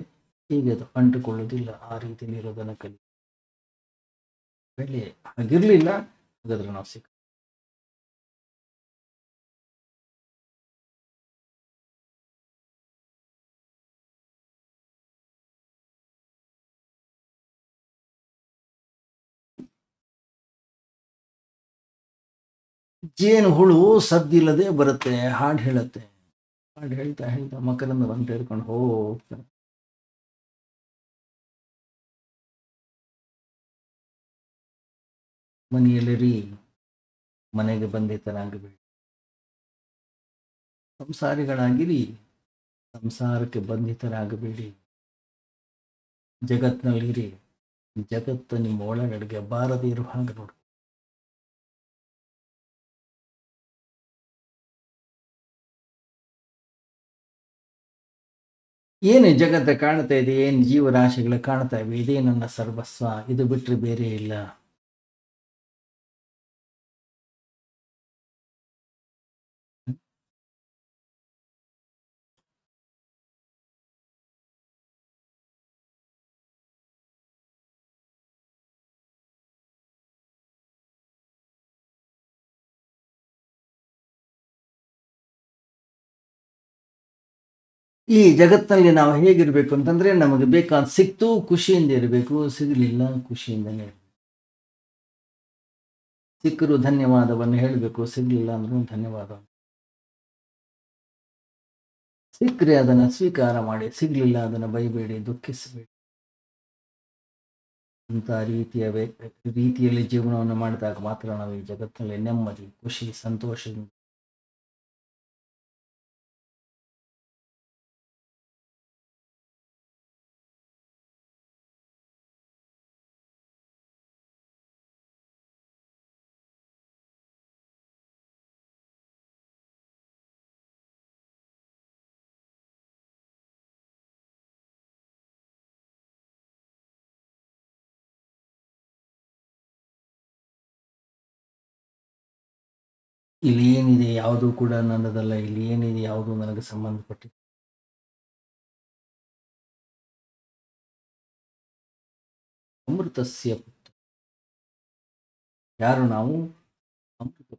ಹೀಗೆ ಅದು ಅಂಟುಕೊಳ್ಳುವುದಿಲ್ಲ. ಆ ರೀತಿಯಲ್ಲಿ ಇರೋದನ್ನ ಕಲಿ. ಬೆಲೆ ಹಾಗಿರ್ಲಿಲ್ಲ, ಹಾಗಾದ್ರೆ ನಾವು ಸಿಕ್ಕ. ಜೇನು ಹುಳು ಸದ್ದಿಲ್ಲದೆ ಬರುತ್ತೆ, ಹಾಡು ಹೇಳುತ್ತೆ, ಹಾಡು ಹೇಳ್ತಾ ಹೇಳ್ತಾ ಮಕರಂದ ಬಂದು ಹೇಳ್ಕೊಂಡು ಹೋಗ್ತಾರೆ. ಮನೆಯಲ್ಲಿರಿ, ಮನೆಗೆ ಬಂದಿತರಾಗಬೇಡಿ. ಸಂಸಾರಿಗಳಾಗಿರಿ, ಸಂಸಾರಕ್ಕೆ ಬಂಧಿತರಾಗಬೇಡಿ. ಜಗತ್ನಲ್ಲಿರಿ, ಜಗತ್ತು ನಿಮ್ಮ ಒಳಗಡೆಗೆ ಬಾರದೇ ಇರುವ ಹಾಗೆ ನೋಡಿ. ಏನು ಜಗತ್ತ ಕಾಣ್ತಾ ಇದೆ, ಏನು ಜೀವರಾಶಿಗಳು ಕಾಣ್ತಾ ಇವೆ, ಇದೇ ನನ್ನ ಸರ್ವಸ್ವ, ಇದು ಬಿಟ್ಟರೆ ಬೇರೆ ಇಲ್ಲ. ಈ ಜಗತ್ತಿನಲ್ಲಿ ನಾವು ಹೇಗಿರ್ಬೇಕು ಅಂತಂದ್ರೆ, ನಮಗೆ ಬೇಕಾದ ಸಿಕ್ತು ಖುಷಿಯಿಂದ ಇರಬೇಕು, ಸಿಗಲಿಲ್ಲ ಖುಷಿಯಿಂದನೇ ಇರಬೇಕು. ಸಿಕ್ಕರು ಧನ್ಯವಾದವನ್ನು ಹೇಳಬೇಕು, ಸಿಗಲಿಲ್ಲ ಅಂದ್ರೂ ಧನ್ಯವಾದ. ಸಿಕ್ಕರೆ ಅದನ್ನು ಸ್ವೀಕಾರ ಮಾಡಿ, ಸಿಗಲಿಲ್ಲ ಅದನ್ನು ಬೈಬೇಡಿ, ದುಃಖಿಸಬೇಡಿ. ಅಂತ ರೀತಿಯಲ್ಲಿ ಜೀವನವನ್ನು ಮಾಡಿದಾಗ ಮಾತ್ರ ನಾವು ಈ ಜಗತ್ತಿನಲ್ಲಿ ನೆಮ್ಮದಿ, ಖುಷಿ, ಸಂತೋಷದಿಂದ ಇಲ್ಲಿ ಏನಿದೆ ಯಾವುದೂ ಕೂಡ ನನ್ನದಲ್ಲ, ಇಲ್ಲಿ ಏನಿದೆ ಯಾವುದೂ ನನಗೆ ಸಂಬಂಧಪಟ್ಟಿಲ್ಲ. ಅಮೃತಸ್ಯ ಪುತ್ರ. ಯಾರು ನಾವು? ಅಮೃತ.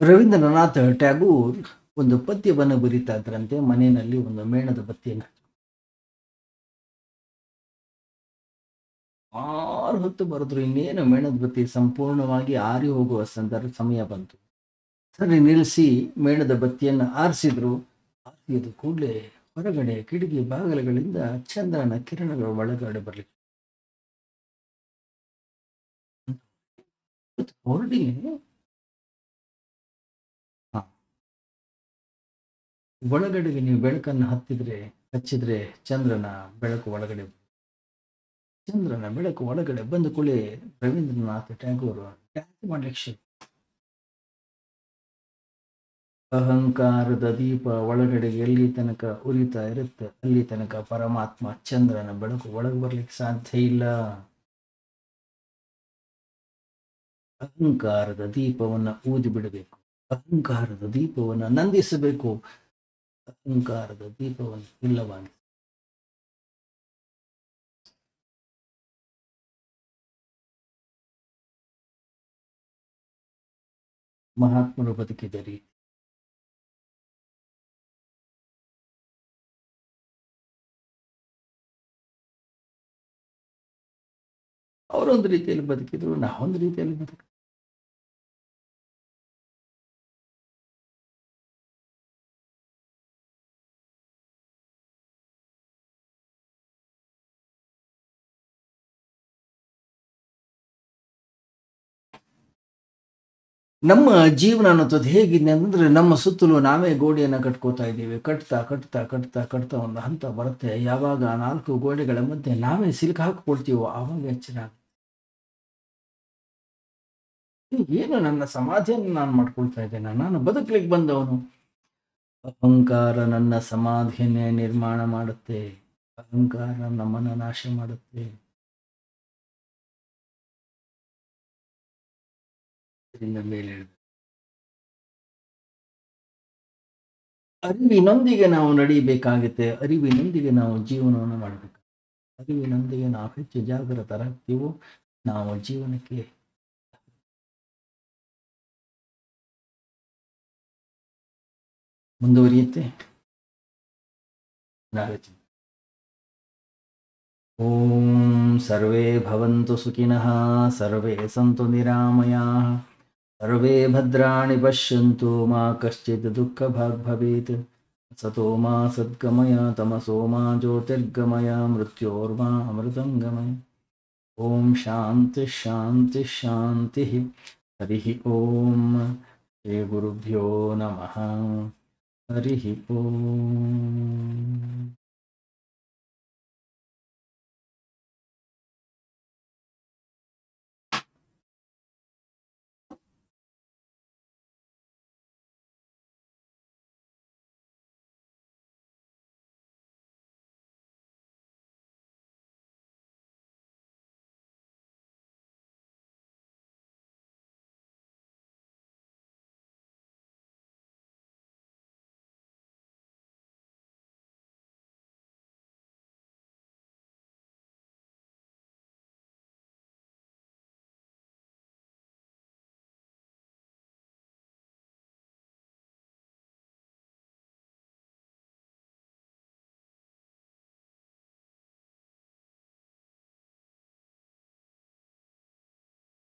ರವೀಂದ್ರನಾಥ್ ಟ್ಯಾಗೂರ್ ಒಂದು ಪದ್ಯವನ್ನು ಬರೀತಾ ಇದ್ರಂತೆ. ಮನೆಯಲ್ಲಿ ಒಂದು ಮೇಣದ ಬತ್ತಿಯನ್ನು 6 ಹೊತ್ತು ಬರೆದ್ರು. ಇನ್ನೇನು ಮೇಣದ ಬತ್ತಿ ಸಂಪೂರ್ಣವಾಗಿ ಆರಿ ಹೋಗುವ ಸಮಯ ಬಂತು. ಸರಿ ನಿಲ್ಲಿಸಿ ಮೇಣದ ಬತ್ತಿಯನ್ನು ಆರಿಸಿದ್ರು. ಆರಿಸಿದ ಕೂಡಲೇ ಹೊರಗಡೆ ಕಿಟಕಿ ಬಾಗಿಲುಗಳಿಂದ ಚಂದ್ರನ ಕಿರಣಗಳು ಒಳಗಡೆ ಬರಲಿಕ್ಕೆ ಹೊರಡಿಗೆ. ಒಳಗಡೆಗೆ ನೀವು ಬೆಳಕನ್ನು ಹಚ್ಚಿದ್ರೆ ಚಂದ್ರನ ಬೆಳಕು ಒಳಗಡೆ ಬಂದ ಕೂಡಲೇ ರವೀಂದ್ರನಾಥ್ ಟ್ಯಾಗೋರ್ ಡ್ಯಾನ್ಸ್ ಮಾಡ್ಲಿಕ್ಕೆ ಶುರು. ಅಹಂಕಾರದ ದೀಪ ಒಳಗಡೆ ಎಲ್ಲಿ ತನಕ ಉರಿತಾ ಇರುತ್ತೆ ಅಲ್ಲಿ ತನಕ ಪರಮಾತ್ಮ ಚಂದ್ರನ ಬೆಳಕು ಒಳಗೆ ಬರ್ಲಿಕ್ಕೆ ಸಾಧ್ಯ ಇಲ್ಲ. ಅಹಂಕಾರದ ದೀಪವನ್ನ ಊದಿ ಬಿಡಬೇಕು, ಅಹಂಕಾರದ ದೀಪವನ್ನ ನಂದಿಸಬೇಕು, ಅಹಂಕಾರದ ದೀಪವನ್ನು ಇಲ್ಲವಾಗಿ. ಮಹಾತ್ಮರು ಬದುಕಿದರಿ. ಅವರೊಂದು ರೀತಿಯಲ್ಲಿ ಬದುಕಿದ್ರು, ನಾವೊಂದು ರೀತಿಯಲ್ಲಿ ಬದುಕಿದ್ರು. ನಮ್ಮ ಜೀವನ ಅನ್ನೋದು ಹೇಗಿದೆ ಅಂದ್ರೆ, ನಮ್ಮ ಸುತ್ತಲೂ ನಾವೇ ಗೋಡೆಯನ್ನು ಕಟ್ಕೋತಾ ಇದ್ದೀವಿ. ಕಟ್ತಾ ಕಟ್ತಾ ಕಟ್ತಾ ಕಟ್ತಾ ಒಂದು ಹಂತ ಬರುತ್ತೆ, ಯಾವಾಗ 4 ಗೋಡೆಗಳ ಮಧ್ಯೆ ನಾವೇ ಸಿಲುಕು ಹಾಕಿಕೊಳ್ತೀವೋ ಆವಾಗ ಎಚ್ಚರ. ಏನು ನನ್ನ ಸಮಾಧಿಯನ್ನು ನಾನು ಮಾಡ್ಕೊಳ್ತಾ ಇದ್ದೇನೆ, ನಾನು ಬದುಕಲಿಕ್ಕೆ ಬಂದವನು. ಅಹಂಕಾರ ನನ್ನ ಸಮಾಧಿಯನ್ನೇ ನಿರ್ಮಾಣ ಮಾಡುತ್ತೆ, ಅಹಂಕಾರ ನಮ್ಮನ್ನು ನಾಶ ಮಾಡುತ್ತೆ. ಮೇಲೆ ಅರಿವಿನೊಂದಿಗೆ ನಾವು ನಡೀಬೇಕಾಗುತ್ತೆ, ಅರಿವಿನೊಂದಿಗೆ ನಾವು ಜೀವನವನ್ನು ಮಾಡಬೇಕು. ಅರಿವಿನೊಂದಿಗೆ ನಾವು ಹೆಚ್ಚು ಜಾಗೃತರಾಗ್ತೀವೋ ನಾವು ಜೀವನಕ್ಕೆ ಮುಂದುವರಿಯುತ್ತೆ. ಓಂ ಸರ್ವೇ ಭವಂತು ಸುಖಿನಃ, ಸರ್ವೇ ಸಂತು ನಿರಾಮಯಾಃ, ಸರ್ವೇ ಭದ್ರಾಣಿ ಪಶ್ಯಂತು ಮಾ ಕಶ್ಚಿತ್ ದುಃಖಭಾಗ್ ಭವೇತ್. ಸತೋ ಮಾ ಸದ್ಗಮಯ ತಮಸೋ ಮಾ ಜ್ಯೋತಿರ್ಗಮಯ ಮೃತ್ಯೋರ್ಮಾ ಅಮೃತಂಗಮಯ. ಓಂ ಶಾಂತಿ ಶಾಂತಿ ಶಾಂತಿ. ಹರಿ ಓಂ. ಶ್ರೀ ಗುರುಭ್ಯೋ ನಮಃ. ಹರಿ ಓಂ.